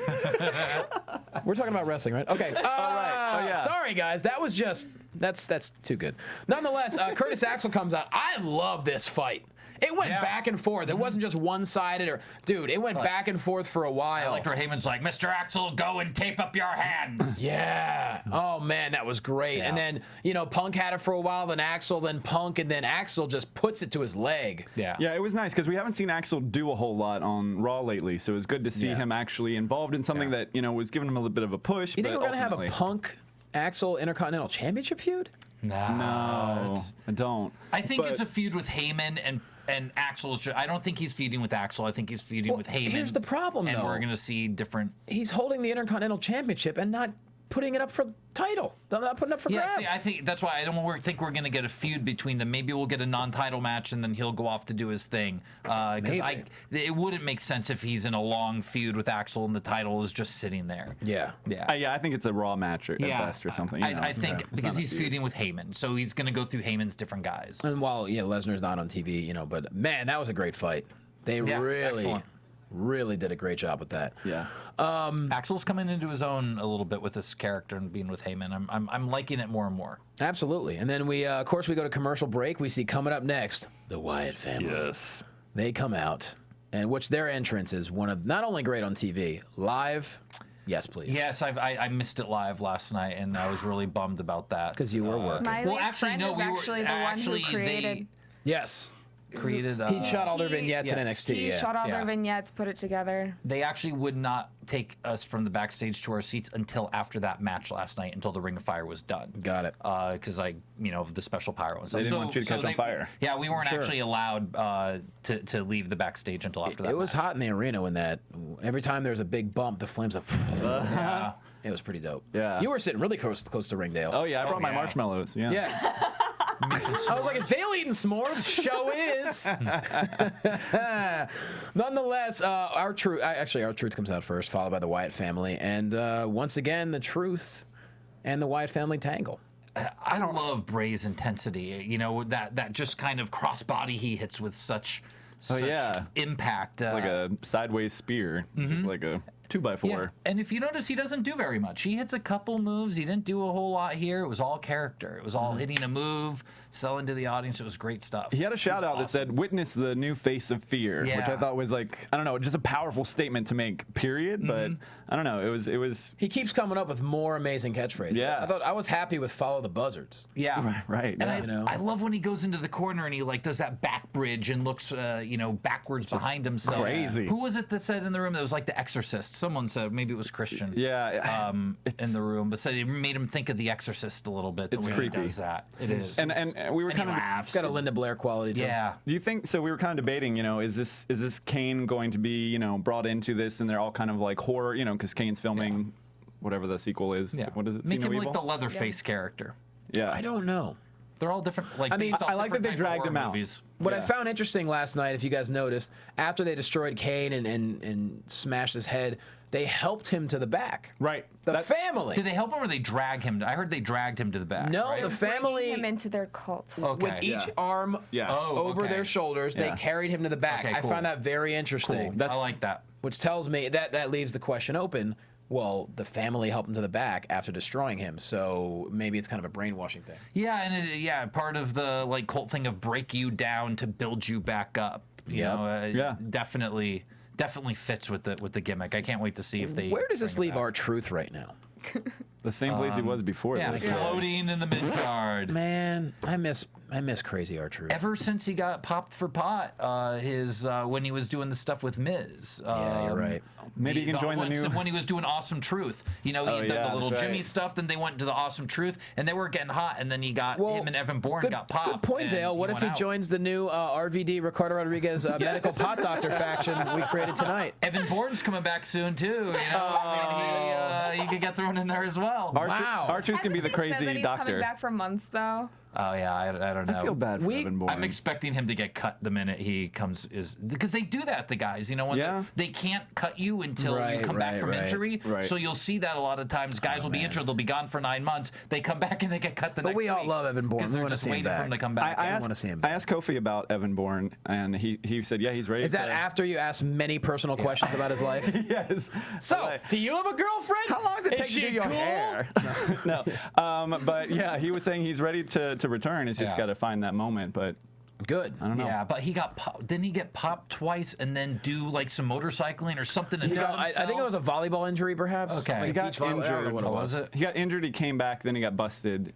We're talking about wrestling, right? Okay. All right. Oh, yeah. Sorry, guys. That was just, that's too good. Nonetheless, Curtis Axel comes out. I love this fight. It went back and forth. It wasn't just one-sided or, dude, it went back and forth for a while. I liked where Heyman's like, Mr. Axel, go and tape up your hands. Yeah. Oh man, that was great. Yeah. And then, Punk had it for a while, then Axel, then Punk, and then Axel just puts it to his leg. Yeah. Yeah, it was nice because we haven't seen Axel do a whole lot on Raw lately, so it was good to see him actually involved in something that was giving him a little bit of a push. You think but we're gonna have a ultimately- Punk Axel Intercontinental Championship feud? No, I don't. I think But- it's a feud with Heyman and Axel's. I don't think he's feuding with Axel. I think he's feuding with Heyman. Here's the problem, and though. we're gonna see different. He's holding the Intercontinental Championship and not putting it up for title. They're not putting it up for grabs. See, I think that's why I don't think we're going to get a feud between them. Maybe we'll get a non-title match, and then he'll go off to do his thing. Because it wouldn't make sense if he's in a long feud with Axel and the title is just sitting there. Yeah. I think it's a Raw match at best or something. I think because he's feuding with Heyman, so he's going to go through Heyman's different guys. And while Lesnar's not on TV, but man, that was a great fight. They really did a great job with that. Yeah. Axel's coming into his own a little bit with this character and being with Heyman. I'm liking it more and more. Absolutely. And then we, of course, we go to commercial break. We see coming up next the Wyatt family. Yes. They come out, and which their entrance is one of not only great on TV, live. Yes, please. Yes, I missed it live last night, and I was really bummed about that Because you were working. Smiley's friend is actually the one who created. Yes. Created. He shot all their vignettes in NXT. He shot all their vignettes, put it together. They actually would not take us from the backstage to our seats until after that match last night, until the Ring of Fire was done. Got it. Because the special pyro and stuff. They didn't want you to catch on fire. Yeah, we weren't actually allowed to leave the backstage until after that. It was hot in the arena when every time there was a big bump, the flames up. Yeah. It was pretty dope. Yeah. You were sitting really close to Ringdale. Oh yeah, I brought my marshmallows. Yeah. Yeah. I was like, is Dale eating s'mores? Show is. Nonetheless, our truth comes out first, followed by the Wyatt family, and once again, the Truth and the Wyatt family tangle. I love Bray's intensity. That just kind of crossbody he hits with such impact. Like a sideways spear. It's just like a 2x4. Yeah. And if you notice, he doesn't do very much. He hits a couple moves. He didn't do a whole lot here. It was all character. It was all hitting a move, selling to the audience. It was great stuff. He had a shout out that said, "Witness the new face of fear," which I thought was like, I don't know, just a powerful statement to make, period. But I don't know. It was. He keeps coming up with more amazing catchphrase. Yeah. I was happy with "Follow the Buzzards." Yeah. Right. And I love when he goes into the corner and he does that back bridge and looks backwards behind himself. Crazy. Who was it that said in the room that was like The Exorcist? Someone said, maybe it was Christian. Yeah. In the room, but said it made him think of The Exorcist a little bit. The It's way creepy. He does that. It is. And we were And kind he of. laughs. It's got a Linda Blair quality to it. Yeah. Do you think so? We were kind of debating, is this Kane going to be, brought into this, and they're all kind of like horror, because Kane's filming whatever the sequel is. Yeah. What is it? Make See him No like Evil? the Leatherface character. Yeah. I don't know. They're all different. I like that they dragged him out. Movies. What I found interesting last night, if you guys noticed, after they destroyed Kane and smashed his head, they helped him to the back. Right. The family. Did they help him or they drag him? I heard they dragged him to the back. No, right? the family. Bringing him into their cult. Okay. With each arm over okay. their shoulders, Yeah. they carried him to the back. Okay, cool. I found that very interesting. Cool. I like that. Which tells me that leaves the question open. Well, the family helped him to the back after destroying him, so maybe it's kind of a brainwashing thing. Yeah, and part of the cult thing of break you down to build you back up. You know, definitely fits with the gimmick. I can't wait to see if they. Where does this bring it leave back. our Truth right now? The same place he was before. Yeah, this. floating in the mid card. Man, I miss Crazy R-Truth. Ever since he got popped for pot, when he was doing the stuff with Miz. Yeah, you're right. Maybe you can join the new. When he was doing Awesome Truth, he had done the little that's Jimmy right. stuff. Then they went to the Awesome Truth, and they were getting hot. And then he got him and Evan Bourne got popped. Good point, and Dale. What if went he out. joins the new RVD Ricardo Rodriguez medical pot doctor faction we created tonight? Evan Bourne's coming back soon too. He could get thrown in there as well. Wow. R-Truth can be the Hasn't he said that crazy he's doctor. coming back for months though. Oh yeah, I don't know. I feel bad for Evan Bourne. I'm expecting him to get cut the minute he comes because they do that to guys. When they can't cut you until you come back from injury. Right. So you'll see that a lot of times. Guys will be injured. They'll be gone for 9 months. They come back and they get cut the next we week. all love Evan Bourne. Because We they're wanna just see him waiting for him back. to come back. I wanna see him I asked Kofi about Evan Bourne, and he said, yeah, he's ready. Is that after you asked many personal questions about his life? Yes. So, do you have a girlfriend? How long does it take to do your hair? No. But yeah, he was saying he's ready to return. He's just got to find that moment. But Good. I don't know. Yeah, but he got didn't he get popped twice and then do some motorcycling or something? And I think it was a volleyball injury, perhaps. Okay. Like He got beach volleyball, I don't know injured. what it was. it? He got injured. He came back. Then he got busted.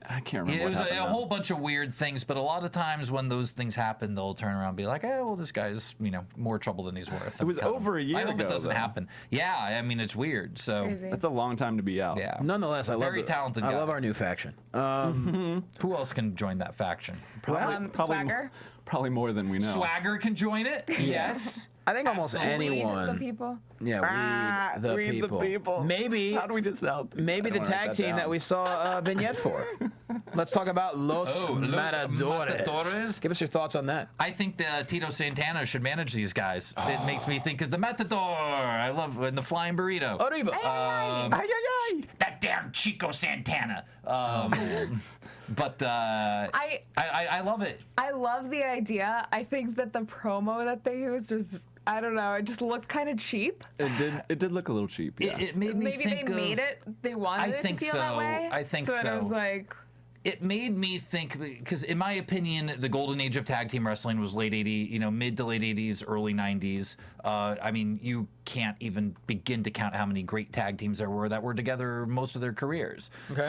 I can't remember. Yeah, it was what a happened whole bunch of weird things, but a lot of times when those things happen, they'll turn around and be like, "Oh, well, this guy's more trouble than he's worth." It was Cut him. over a year I hope ago, it doesn't though. happen. Yeah, I mean it's weird. So Crazy. That's a long time to be out. yeah, Nonetheless, I love Very talented I guy. love our new faction. Who else can join that faction? Swagger. Probably more than we know. Swagger can join it. Yes. I think almost Absolutely. anyone. The people. Yeah, we the read people. the people. Maybe. How do we just out? Maybe the tag team that we saw a vignette for. Let's talk about Los Matadores. Give us your thoughts on that. I think Tito Santana should manage these guys. It makes me think of the Matador. I love and the flying burrito. Arriba. That damn Chico Santana. But I love it. I love the idea. I think that the promo that they used was, I don't know, it just looked kind of cheap. It did look a little cheap. Yeah. It made me Maybe think they made it, they wanted it to feel that way. I think so. so. It was like, It made me think because, in my opinion, the golden age of tag team wrestling was late '80s, mid to late '80s, early '90s. I mean, you can't even begin to count how many great tag teams there were that were together most of their careers. Okay.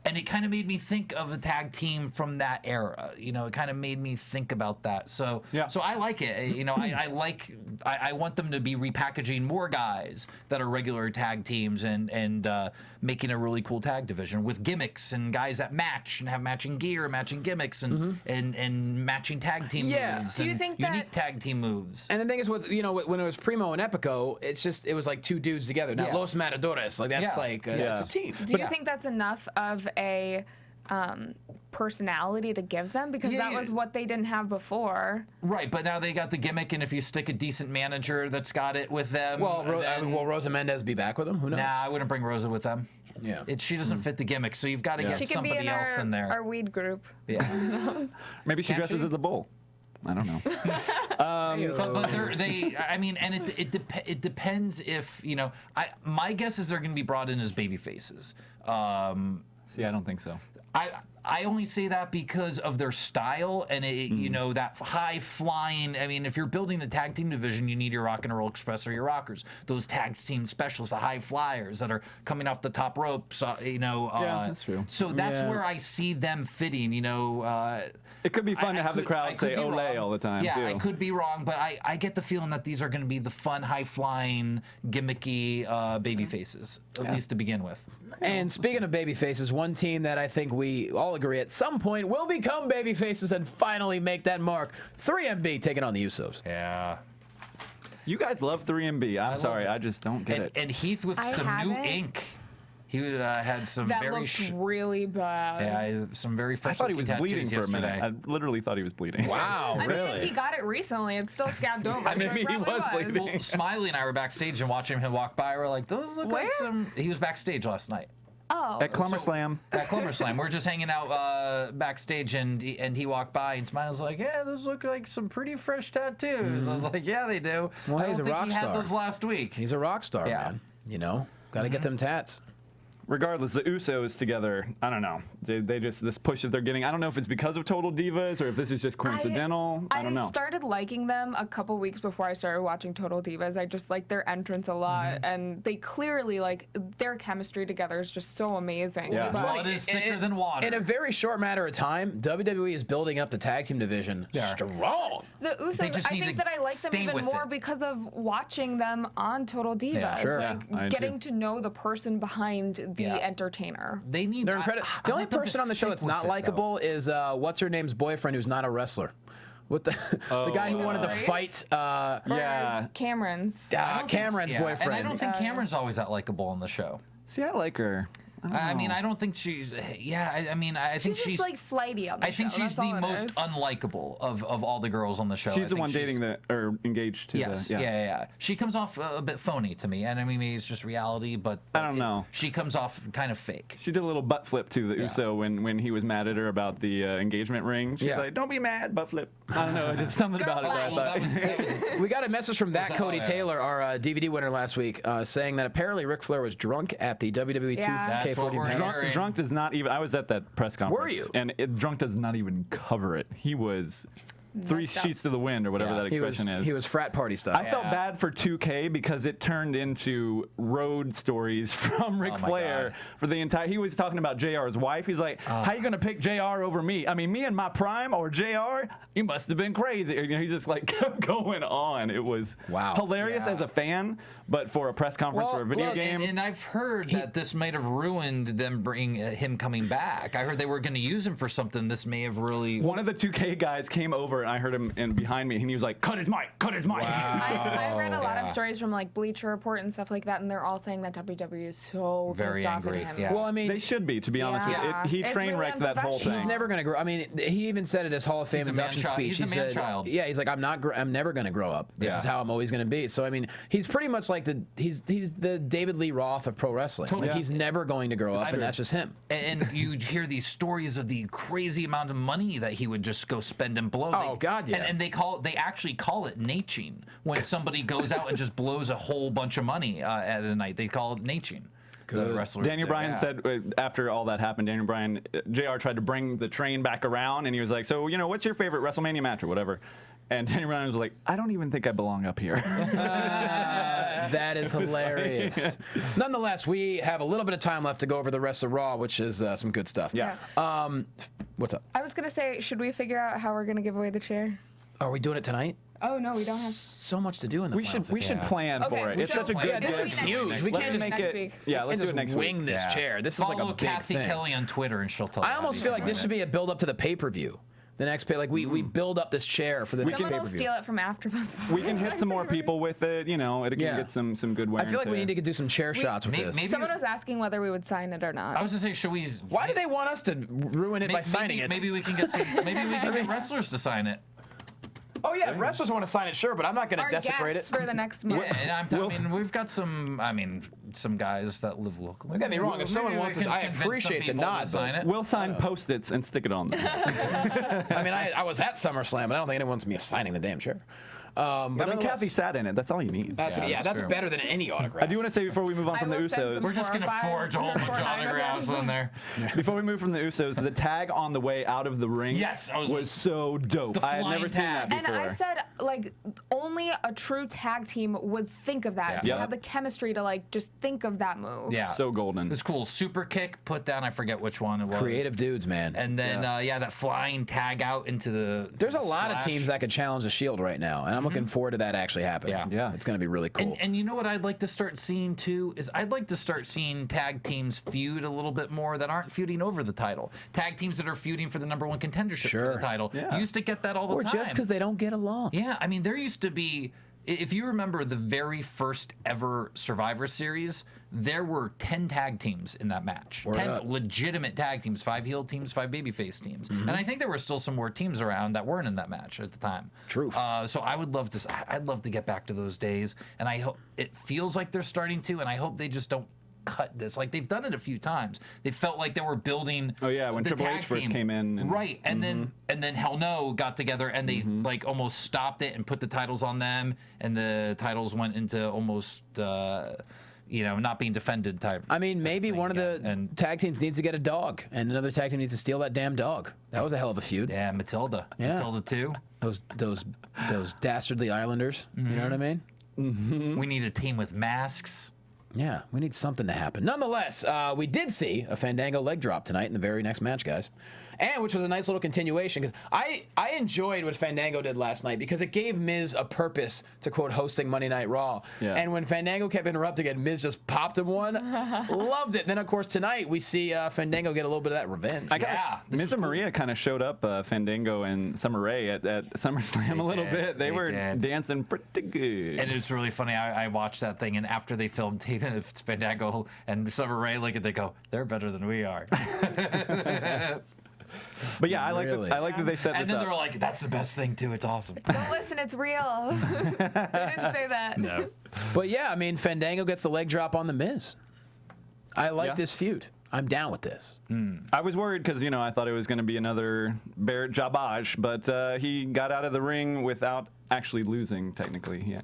And it kind of made me think of a tag team from that era. It kind of made me think about that. So, yeah. So I like it. I want them to be repackaging more guys that are regular tag teams and making a really cool tag division with gimmicks and guys that match and have matching gear, matching gimmicks, and matching tag team moves. Do you and think unique tag team moves? And the thing is, with when it was Primo and Epico, it was like two dudes together. Now Los Matadores, like that's that's a team. do you think that's enough of a personality to give them? Because that was what they didn't have before. Right, but now they got the gimmick, and if you stick a decent manager that's got it with them, Well, will Rosa Mendez be back with them? Who knows? Nah, I wouldn't bring Rosa with them. Yeah. She doesn't fit the gimmick, so you've got to get She could be somebody in else in there. our weed group. Yeah. Maybe she Can't dresses she? as a bull. I don't know. But it depends if my guess is they're going to be brought in as baby faces. See, I don't think so. I only say that because of their style and that high flying. I mean, if you're building a tag team division, you need your Rock and Roll Express or your Rockers. Those tag team specialists, the high flyers that are coming off the top ropes. Yeah, that's true. So that's where I see them fitting. It could be fun to have the crowd say could be "Olay" wrong. all the time. Yeah, too. I could be wrong, but I get the feeling that these are going to be the fun, high flying, gimmicky baby faces, at least to begin with. And speaking of baby faces, one team that I think we all agree at some point will become baby faces and finally make that mark. 3MB taking on the Usos. Yeah. You guys love 3MB. I'm sorry, it. I just don't get it. And Heath with some new haven't. ink. He had some That very looked really bad. some very fresh. I thought he was bleeding for a yesterday. minute. I literally thought he was bleeding. Wow, I mean, if he got it recently, it's still scabbed over. so Maybe it he probably was bleeding. Well, Smiley and I were backstage and watching him walk by. We're like, those look like Where? some. He was backstage last night. Oh. At SummerSlam. At SummerSlam, we're just hanging out backstage, and he walked by, and Smiles like, "Yeah, those look like some pretty fresh tattoos." I was like, "Yeah, they do." Well, I he's don't a think rock he star. had those last week. He's a rock star, Yeah. man. Got to get them tats. Regardless, the Usos together, I don't know. They just, this push that they're getting, I don't know if it's because of Total Divas or if this is just coincidental. I don't know. I started liking them a couple weeks before I started watching Total Divas. I just like their entrance a lot, and they clearly, their chemistry together is just so amazing. Yeah. His blood is thicker than water. In a very short matter of time, WWE is building up the tag team division strong. The Usos, They just I need think to that I like them stay even with more it. because of watching them on Total Divas. sure. Yeah, I do. Getting to know the person behind the entertainer. They need. They're incredible. The only person on the show that's not likable is what's her name's boyfriend, who's not a wrestler. With the guy who wanted to fight Yeah. Cameron's. Cameron's boyfriend. And I don't think Cameron's always that likable on the show. See, I like her. I mean, I don't think she's. Yeah, I mean, I think She's just flighty on the I think show. she's That's the all it most is. unlikable of all the girls on the show. She's I the think one dating or engaged to Yes, the. yeah. She comes off a bit phony to me, and I mean, maybe it's just reality, but I don't know. She comes off kind of fake. She did a little butt flip to the Uso when he was mad at her about the engagement ring. She's like, "Don't be mad, butt flip." I don't know, just something about it. That I thought. We got a message from that that Cody why? Taylor, our DVD winner last week, saying that apparently Ric Flair was drunk at the WWE Yeah. 2K40 That's what we're match. hearing. Drunk does not even. I was at that press conference. Were you? And drunk does not even cover it. He was three Messed up. sheets to the wind, or whatever that He was, expression is. he was frat party style. I felt bad for 2K because it turned into road stories from Ric Oh my Flair God. for the entire. He was talking about JR's wife. He's like, "How you gonna pick JR over me? I mean, me in my prime or JR? You must have been crazy." He's just like kept going on. It was hilarious as a fan, but for a press conference for a video game. And I've heard that this might have ruined them him coming back. I heard they were going to use him for something. This may have really. One of the 2K guys came over and I heard him behind me, and he was like, "Cut his mic, cut his mic." I read a lot of stories from like Bleacher Report and stuff like that, and they're all saying that WWE is so Very pissed off at angry, him. yeah. Well, I mean, They should be, to be honest with Yeah. you. He It's train really wrecked that whole thing. he's never going to grow. I mean, he even said at his Hall of Fame He's a induction man-child. speech. He's a he said, man-child. "Yeah, he's like, I'm never going to grow up. This is how I'm always going to be." So I mean, he's pretty much like he's the David Lee Roth of pro wrestling. Totally. Like he's never going to grow up, and that's just him. And you hear these stories of the crazy amount of money that he would just go spend and blow. Oh, God, yeah. And they actually call it naching when somebody goes out and just blows a whole bunch of money at a night. They call it naching. The wrestlers Daniel do, Bryan yeah. said after all that happened, Daniel Bryan, JR tried to bring the train back around, and he was like, "So, what's your favorite WrestleMania match or whatever?" And Daniel Bryan was like, "I don't even think I belong up here." That is hilarious. Nonetheless, we have a little bit of time left to go over the rest of Raw, which is some good stuff. Yeah. What's up? I was gonna say, should we figure out how we're gonna give away the chair? Are we doing it tonight? Oh no, we don't have. So much to do in the We final should 15. plan Okay, for it. we It's should such a plan. good. Yeah, This Let's is do it huge. next We week. can't just Next make it. week. Yeah, let's do it just next wing week. this chair. This is like Follow a big Cathy thing. Kelley on Twitter, and she'll tell you. I almost feel like this should be a build up to the pay per view. The next pay, like we build up this chair for the next Someone pay will per view. steal it from AfterBuzz. We can hit some more people with it. It can Yeah. get some good wear. I feel like we need to do some chair shots with this. maybe- Someone was asking whether we would sign it or not. I was gonna say, should we? Why do they want us to ruin it by signing it? Maybe we can get some. Maybe we can get wrestlers to sign it. Oh yeah, if wrestlers want to sign it, sure, but I'm not going to Our desecrate guests it. for the next month. Yeah, and I mean, we've got some. I mean, some guys that live locally. Don't get me wrong. If someone wants to, I appreciate the nod. Sign it. We'll sign Post-its and stick it on them. I mean, I was at SummerSlam, but I don't think anyone wants me signing the damn chair. But Kathy sat in it. That's all you need. that's that's true. better than any autograph. I do want to say before we move on I from the will send some Usos. We're just gonna 405 forge a whole bunch of 400 autographs on there. Before we move from the Usos, the tag on the way out of the ring Yes, I was- was so dope. The I had never flying seen that tag. before. And I said, like, only a true tag team would think of that. Yeah. To Yep. have the chemistry to, like, just think of that move. Yeah, So golden. It's cool. Super kick, put down. I forget which one it was. Creative dudes, man. And then that flying tag out into the. There's a the lot of splash. teams that could challenge the Shield right now, and I'm looking forward to that actually happening. Yeah. It's going to be really cool. And you know what I'd like to start seeing too is I'd like to start seeing tag teams feud a little bit more that aren't feuding over the title. Tag teams that are feuding for the #1 contendership for Sure. the title. Yeah. You used to get that all the or time. just because they don't get along. Yeah, I mean there used to be. If you remember the very first ever Survivor Series, there were 10 tag teams in that match. Word 10 up. legitimate tag teams, 5 heel teams, 5 babyface teams. And I think there were still some more teams around that weren't in that match at the time. Truth. So I would love to. I'd love to get back to those days. And I hope it feels like they're starting to. And I hope they just don't cut this. Like they've done it a few times. They felt like they were building. Oh, yeah, when the Triple H tag first team. came in and- Right, and then Hell No got together and they like almost stopped it and put the titles on them, and the titles went into almost not being defended type. I mean, maybe thing, one of yeah. the And- tag teams needs to get a dog, and another tag team needs to steal that damn dog. That was a hell of a feud. Yeah, Matilda. Yeah. Matilda too. Those dastardly Islanders. You know what I mean? We need a team with masks. Yeah, we need something to happen. Nonetheless, we did see a Fandango leg drop tonight in the very next match, guys. And which was a nice little continuation, because I enjoyed what Fandango did last night because it gave Miz a purpose to, quote, hosting Monday Night Raw. Yeah. And when Fandango kept interrupting it, Miz just popped him one. Loved it. Then, of course, tonight we see Fandango get a little bit of that revenge. Miz and Maria kind of showed up Fandango and Summer Rae at SummerSlam a little did. bit. They were did. dancing pretty good. And it's really funny. I watched that thing, and after they filmed Fandango and Summer Rae, they go, they're better than we are. But yeah, I like Really? that they set And this then up. they were like, that's the best thing too. It's awesome. Don't listen, it's real. They didn't say that. No. But yeah, I mean, Fandango gets the leg drop on the Miz. I like Yeah. this feud. I'm down with this. I was worried because I thought it was going to be another Barrett Jabaj, but he got out of the ring without actually losing. Technically, yeah.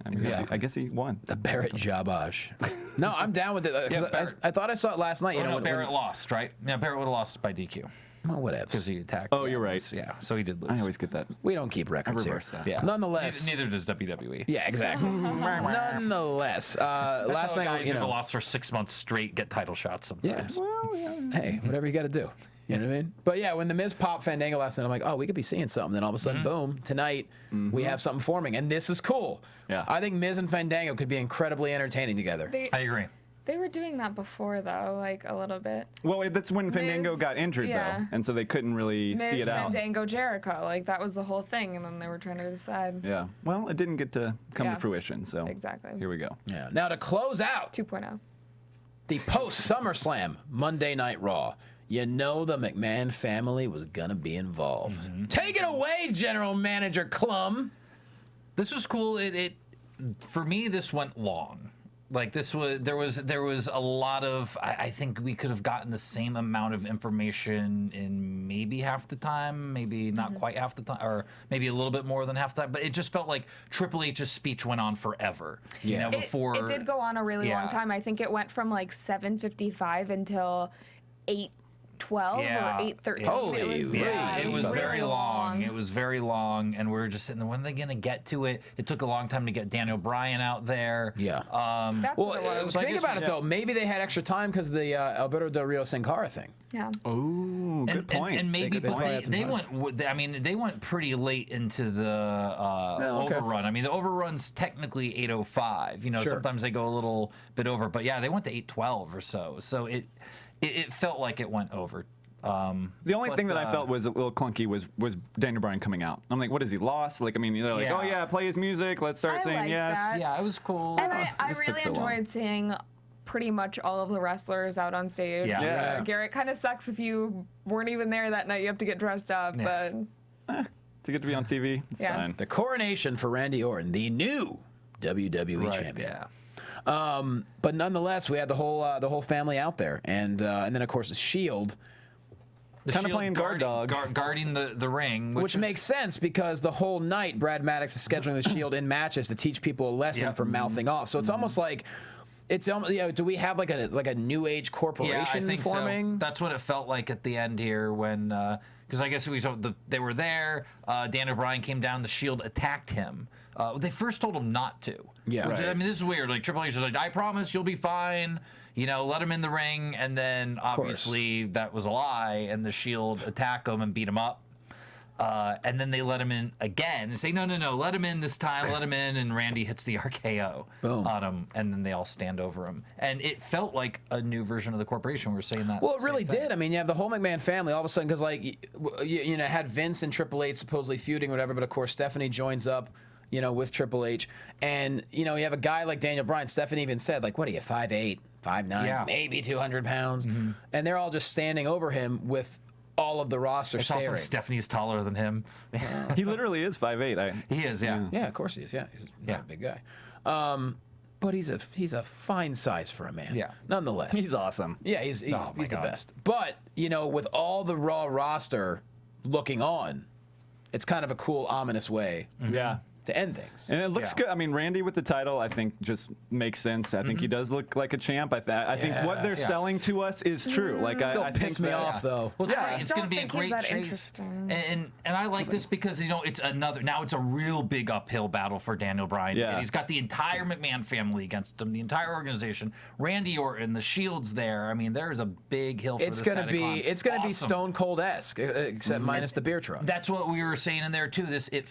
I guess he won. The Barrett Jabaj. No, I'm down with it. 'Cause Barrett. I thought I saw it last night. You Oh, know, no, when- Barrett lost, right? Yeah, Barrett would have lost by DQ well, whatever. because he attacked. Oh, you're right. Yeah, so he did lose. I always get that. We don't keep records here. reverse that. Yeah. Nonetheless. Neither does WWE. Yeah, exactly. Nonetheless, That's last how night, guys who lost for 6 months straight get title shots yeah. sometimes. Hey, whatever you got to do. You know what I mean? But yeah, when the Miz popped Fandango last night, I'm like, oh, we could be seeing something. Then all of a sudden, boom, tonight we have something forming, and this is cool. Yeah. I think Miz and Fandango could be incredibly entertaining together. I agree. They were doing that before, though, like a little bit. Well, that's when Fandango got injured, though, and so they couldn't really see it out. Fandango, Jericho, like that was the whole thing, and then they were trying to decide. Yeah. Well, it didn't get to come to fruition, so exactly. Here we go. Yeah. Now to close out 2.0, the post SummerSlam Monday Night Raw. You know the McMahon family was gonna be involved. Take it away, General Manager Clum. This was cool. It for me, this went long. Like there was a lot of. I think we could have gotten the same amount of information in maybe half the time, maybe not quite half the time, or maybe a little bit more than half the time. But it just felt like Triple H's speech went on forever. Yeah. You know, before it did go on a really long time. I think it went from like 7:55 until 8:12 or 8:13. Holy it was really very long. It was very long, and we were just sitting there. When are they going to get to it? It took a long time to get Daniel Bryan out there. Yeah. That's what it was. Think about it though. Maybe they had extra time because the Alberto Del Rio Sin Cara thing. Yeah. Oh, good point. And maybe they went. I mean, they went pretty late into the overrun. I mean, the overrun's technically 8:05. You know, sometimes they go a little bit over, but yeah, they went to 8:12 or so. So it felt like it went over. The only thing that I felt was a little clunky was Daniel Bryan coming out. I'm like, what is he lost? Like, I mean, they're like, oh yeah, play his music. Let's start saying like yes. that. Yeah, it was cool. And I really enjoyed seeing pretty much all of the wrestlers out on stage. Yeah. Garrett, kind of sucks if you weren't even there that night. You have to get dressed up, but To get to be on TV, it's fine. The coronation for Randy Orton, the new WWE champion. Yeah. But nonetheless, we had the whole family out there, and then of course the Shield. Kind of playing guard dogs. Guarding the ring. Which makes sense because the whole night Brad Maddox is scheduling the Shield in matches to teach people a lesson for mouthing off. So it's almost like do we have like a new age corporation I think forming? So. That's what it felt like at the end here when because I guess they were there. Daniel Bryan came down. The Shield attacked him. They first told him not to. Yeah. Which, Right. I mean, this is weird. Like Triple H was like, "I promise you'll be fine." You know, let him in the ring, and then obviously that was a lie, and the Shield attack him and beat him up. And then they let him in again and say, no, let him in this time, let him in, and Randy hits the RKO on him, and then they all stand over him. And it felt like a new version of the corporation. We were saying that. Well, it really did. I mean, you have the whole McMahon family all of a sudden because, like, you know, had Vince and Triple H supposedly feuding or whatever, but of course Stephanie joins up, you know, with Triple H. And, you know, you have a guy like Daniel Bryan. Stephanie even said, like, what are you, 5'8", 5'9", maybe 200 pounds? And they're all just standing over him with all of the roster It's staring. also Stephanie's taller than him. He literally is 5'8". He is, yeah. Yeah, of course he is. Yeah, he's not a big guy. But he's a fine size for a man. Yeah. Nonetheless. He's awesome. Yeah, he's the God. best. But, you know, with all the Raw roster looking on, it's kind of a cool, ominous way Yeah. to end things. And it looks good. I mean, Randy with the title, I think, just makes sense. I think he does look like a champ. I think what they're selling to us is true. Like, Still I piss think me that- off, though. Well, it's Yeah. great. It's going to be a don't think he's great that chase. interesting. And I like this because, you know, it's a real big uphill battle for Daniel Bryan. Yeah. And he's got the entire McMahon family against him, the entire organization. Randy Orton, the Shield's there. I mean, there's a big hill for It's this gonna guy to be climb. be Awesome. Stone Cold-esque, except minus the beer truck. That's what we were saying in there too. It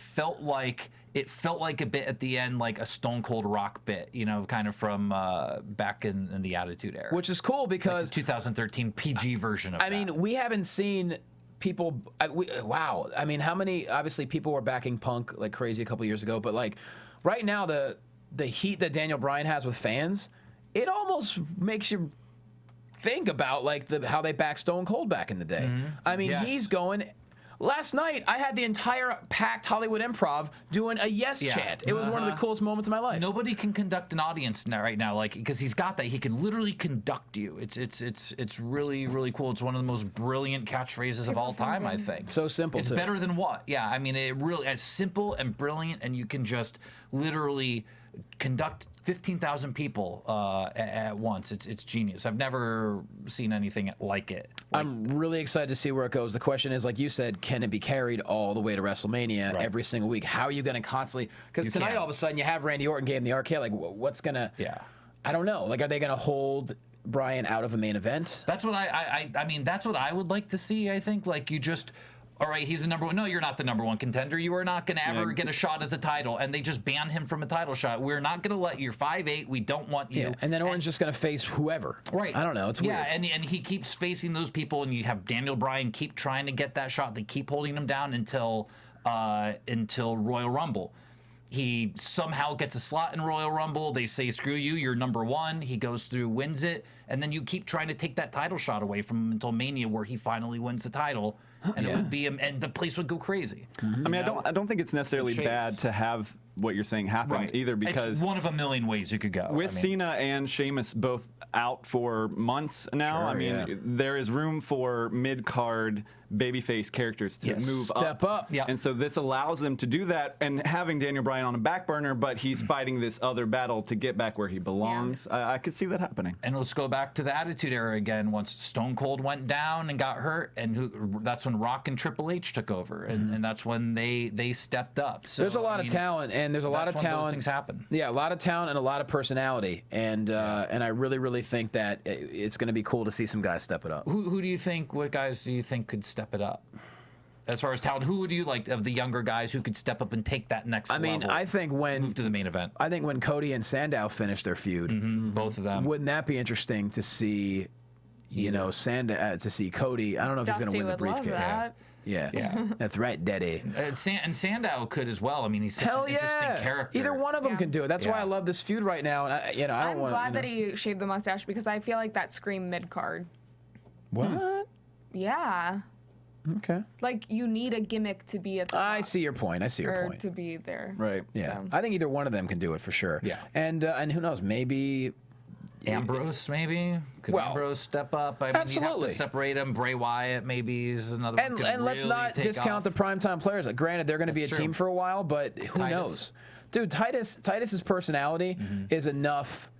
felt like a bit at the end, like a Stone Cold Rock bit, you know, kind of from back in the Attitude Era, Which is cool like because the 2013 PG version of I mean, we haven't seen people. Wow. I mean, how many? Obviously, people were backing Punk like crazy a couple years ago, but like right now, the heat that Daniel Bryan has with fans, it almost makes you think about like how they backed Stone Cold back in the day. I mean, Yes. he's going. Last night, I had the entire packed Hollywood Improv doing a yes chant. It was one of the coolest moments of my life. Nobody can conduct an audience right now, like because he's got that. He can literally conduct you. It's really really cool. It's one of the most brilliant catchphrases of all time, I think. So simple, It's too. better than what? Yeah, I mean, it really as simple and brilliant, and you can just literally conduct 15,000 people at once. It's genius. I've never seen anything like it. I'm really excited to see where it goes. The question is, like you said, can it be carried all the way to WrestleMania every single week? How are you going to constantly? Because tonight, all of a sudden, you have Randy Orton game the RKO. Like, what's going to? Yeah. I don't know. Like, are they going to hold Bryan out of a main event? That's what I mean, that's what I would like to see. I think like you just all right, he's the number one. No, you're not the number one contender. You are not going to ever get a shot at the title. And they just ban him from a title shot. We're not going to let you. You're 5'8". We don't want you. Yeah, and then Orton's just going to face whoever. Right. I don't know. It's weird. Yeah, and he keeps facing those people, and you have Daniel Bryan keep trying to get that shot. They keep holding him down until Royal Rumble. He somehow gets a slot in Royal Rumble. They say, screw you, you're number one. He goes through, wins it. And then you keep trying to take that title shot away from him until Mania, where he finally wins the title. And it would be him, and the place would go crazy. I mean, I don't think it's necessarily bad to have what you're saying happen either, because it's one of a million ways you could go. With Cena and Sheamus both out for months now, I mean, there is room for mid-card babyface characters to move step up. Yeah. And so this allows them to do that, and having Daniel Bryan on a back burner, but he's fighting this other battle to get back where he belongs. I could see that happening. And let's go back to the Attitude Era again. Once Stone Cold went down and got hurt, and that's when Rock and Triple H took over, and that's when they stepped up. So there's a lot of talent, and there's a lot of talent. Those things happen. Yeah, a lot of talent and a lot of personality, and I really think that it's going to be cool to see some guys step it up. Who do you think? What guys do you think could step it up? As far as talent, who would you like of the younger guys who could step up and take that next level? I mean, I think move to the main event. I think when Cody and Sandow finish their feud, both of them, wouldn't that be interesting to see? You know, to see Cody. I don't know if he's going to win the briefcase. Love that. Yeah, that's right, Daddy. And Sandow could as well. I mean, he's such an interesting character. Either one of them can do it. That's why I love this feud right now. And I don't I'm want. glad that he shaved the mustache, because I feel like that screamed mid card. What? Yeah. Okay. Like, you need a gimmick to be at the top. I see your point. Or to be there. Right. Yeah. So. I think either one of them can do it for sure. Yeah. And who knows? Maybe Ambrose, maybe? Could Ambrose step up? I mean, you'd have to separate him. Bray Wyatt, maybe, is another one. And let's not discount the primetime players. Like, granted, they're going to be a team for a while, but who knows? Dude, Titus's personality is enough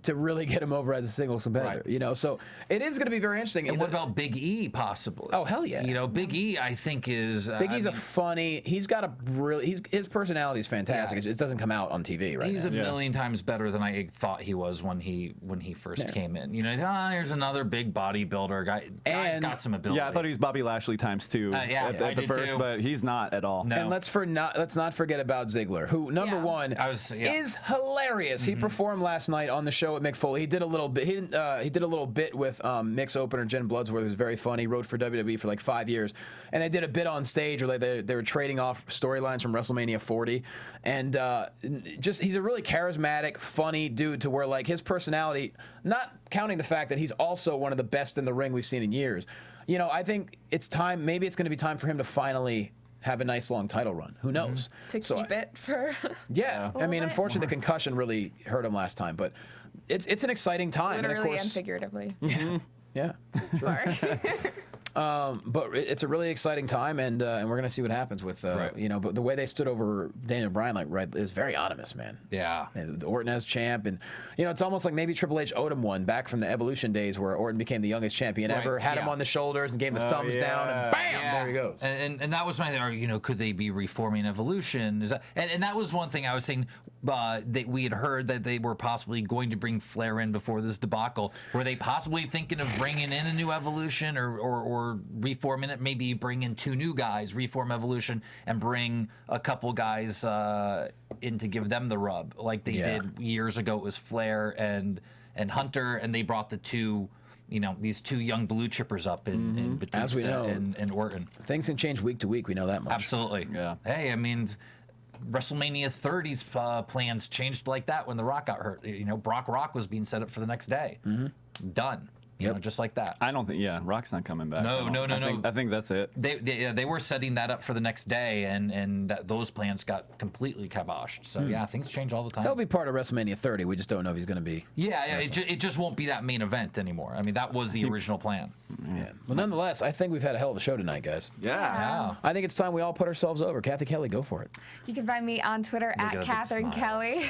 to really get him over as a singles competitor, you know. So it is going to be very interesting. And what about Big E possibly? Oh, hell yeah! You know, Big E, I think is Big E's a funny. He's got a really. His personality is fantastic. It doesn't come out on TV, right? He's a million times better than I thought he was when he first came in. You know, here's another big bodybuilder guy. Guy's got some ability. Yeah, I thought he was Bobby Lashley times two. At the first, but he's not at all. No. And let's not forget about Ziggler, who number one is hilarious. He performed last night on the show at Mick Foley. He did a little bit. He did a little bit with Mick's opener Jen Bloodsworth. It was very funny. He wrote for WWE for like 5 years, and they did a bit on stage where they were trading off storylines from WrestleMania 40, and he's a really charismatic, funny dude to where like his personality, not counting the fact that he's also one of the best in the ring we've seen in years. You know, I think it's time. Maybe it's going to be time for him to finally have a nice long title run. Who knows? To keep it for. Yeah, I mean, unfortunately, the concussion really hurt him last time, but it's an exciting time. Literally and, of course, and figuratively. Yeah. Sorry. But it's a really exciting time, and we're gonna see what happens with you know. But the way they stood over Daniel Bryan, is very ominous, man. Yeah. And Orton as champ, and you know, it's almost like maybe Triple H owed him one back from the Evolution days, where Orton became the youngest champion ever, had him on the shoulders and gave him the thumbs down, and bam, there he goes. And that was my thing. You know, could they be reforming Evolution? And that was one thing I was saying. That we had heard that they were possibly going to bring Flair in before this debacle. Were they possibly thinking of bringing in a new Evolution or reforming it? Maybe bring in 2 new guys, reform Evolution, and bring a couple guys in to give them the rub, like they did years ago. It was Flair and Hunter, and they brought the 2. You know, these 2 young blue chippers up in Batista As we know, and Orton. Things can change week to week. We know that much. Absolutely. Yeah. Hey, I mean, WrestleMania 30's plans changed like that when The Rock got hurt. You know, Brock Rock was being set up for the next day. Done. You know, just like that. I don't think. Yeah, Rock's not coming back. No. I think that's it. They were setting that up for the next day, and those plans got completely kiboshed. So yeah, things change all the time. He'll be part of WrestleMania 30. We just don't know if he's going to be. Yeah. It just won't be that main event anymore. I mean, that was the original plan. Yeah. Well, nonetheless, I think we've had a hell of a show tonight, guys. Yeah. I think it's time we all put ourselves over. Cathy Kelley, go for it. You can find me on Twitter at Catherine Kelley.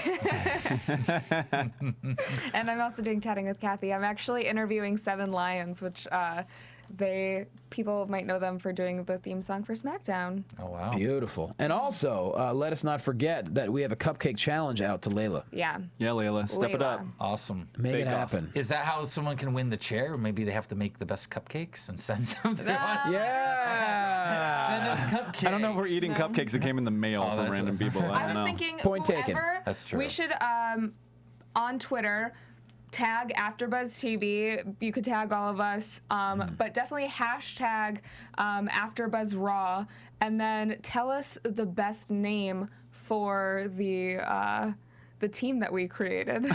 And I'm also doing Chatting with Cathy. I'm actually interviewing 7 Lions, which people might know them for doing the theme song for SmackDown. Oh, wow. Beautiful. And also, let us not forget that we have a cupcake challenge out to Layla. Yeah. Yeah, Layla, step it up. Awesome. Make it Bake off. happen. Is that how someone can win the chair? Or maybe they have to make the best cupcakes and send them to us? Yeah. Send us cupcakes. I don't know if we're eating cupcakes that came in the mail from that's random what- people. I I don't was know. thinking, Point taken. whoever, That's true. we should, on Twitter, tag AfterBuzz TV. You could tag all of us, but definitely hashtag AfterBuzz Raw, and then tell us the best name for the team that we created.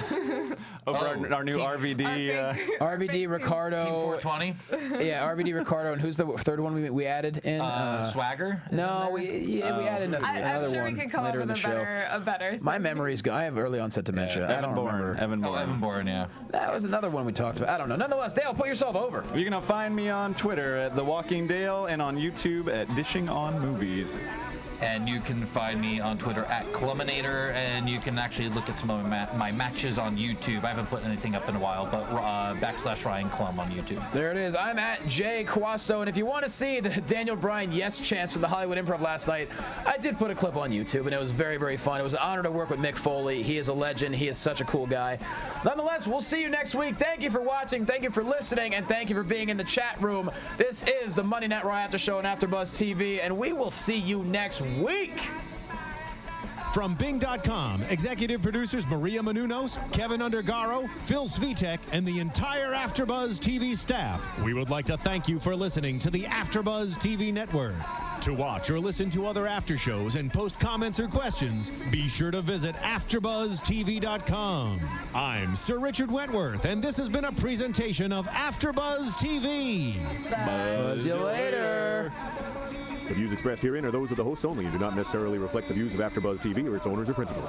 Over our new RVD. RVD, Ricardo. Team 420? Yeah, RVD, Ricardo, and who's the third one we added in? Swagger? Is in No, there? we added another I'm sure one we could come up later with in the show. a better. My memory's good. I have early onset dementia. I don't remember. Evan Oh, Bourne. Evan Bourne, yeah. That was another one we talked about. I don't know. Nonetheless, Dale, put yourself over. You're going to find me on Twitter at The Walking Dale and on YouTube at Dishing on Movies. And you can find me on Twitter at Cluminator, and you can actually look at some of my matches on YouTube. I haven't put anything up in a while, but / Ryan Clum on YouTube. There it is. I'm at Jay Quasto, and if you want to see the Daniel Bryan yes chants from the Hollywood Improv last night, I did put a clip on YouTube, and it was very, very fun. It was an honor to work with Mick Foley. He is a legend. He is such a cool guy. Nonetheless, we'll see you next week. Thank you for watching. Thank you for listening, and thank you for being in the chat room. This is the Monday Night Raw After Show on AfterBuzz TV, and we will see you next week. From Bing.com, executive producers Maria Menounos, Kevin Undergaro, Phil Svitek, and the entire AfterBuzz TV staff, we would like to thank you for listening to the AfterBuzz TV network. To watch or listen to other after shows and post comments or questions, be sure to visit AfterBuzzTV.com. I'm Sir Richard Wentworth, and this has been a presentation of AfterBuzz TV. Buzz you later. The views expressed herein are those of the hosts only and do not necessarily reflect the views of AfterBuzz TV or its owners or principals.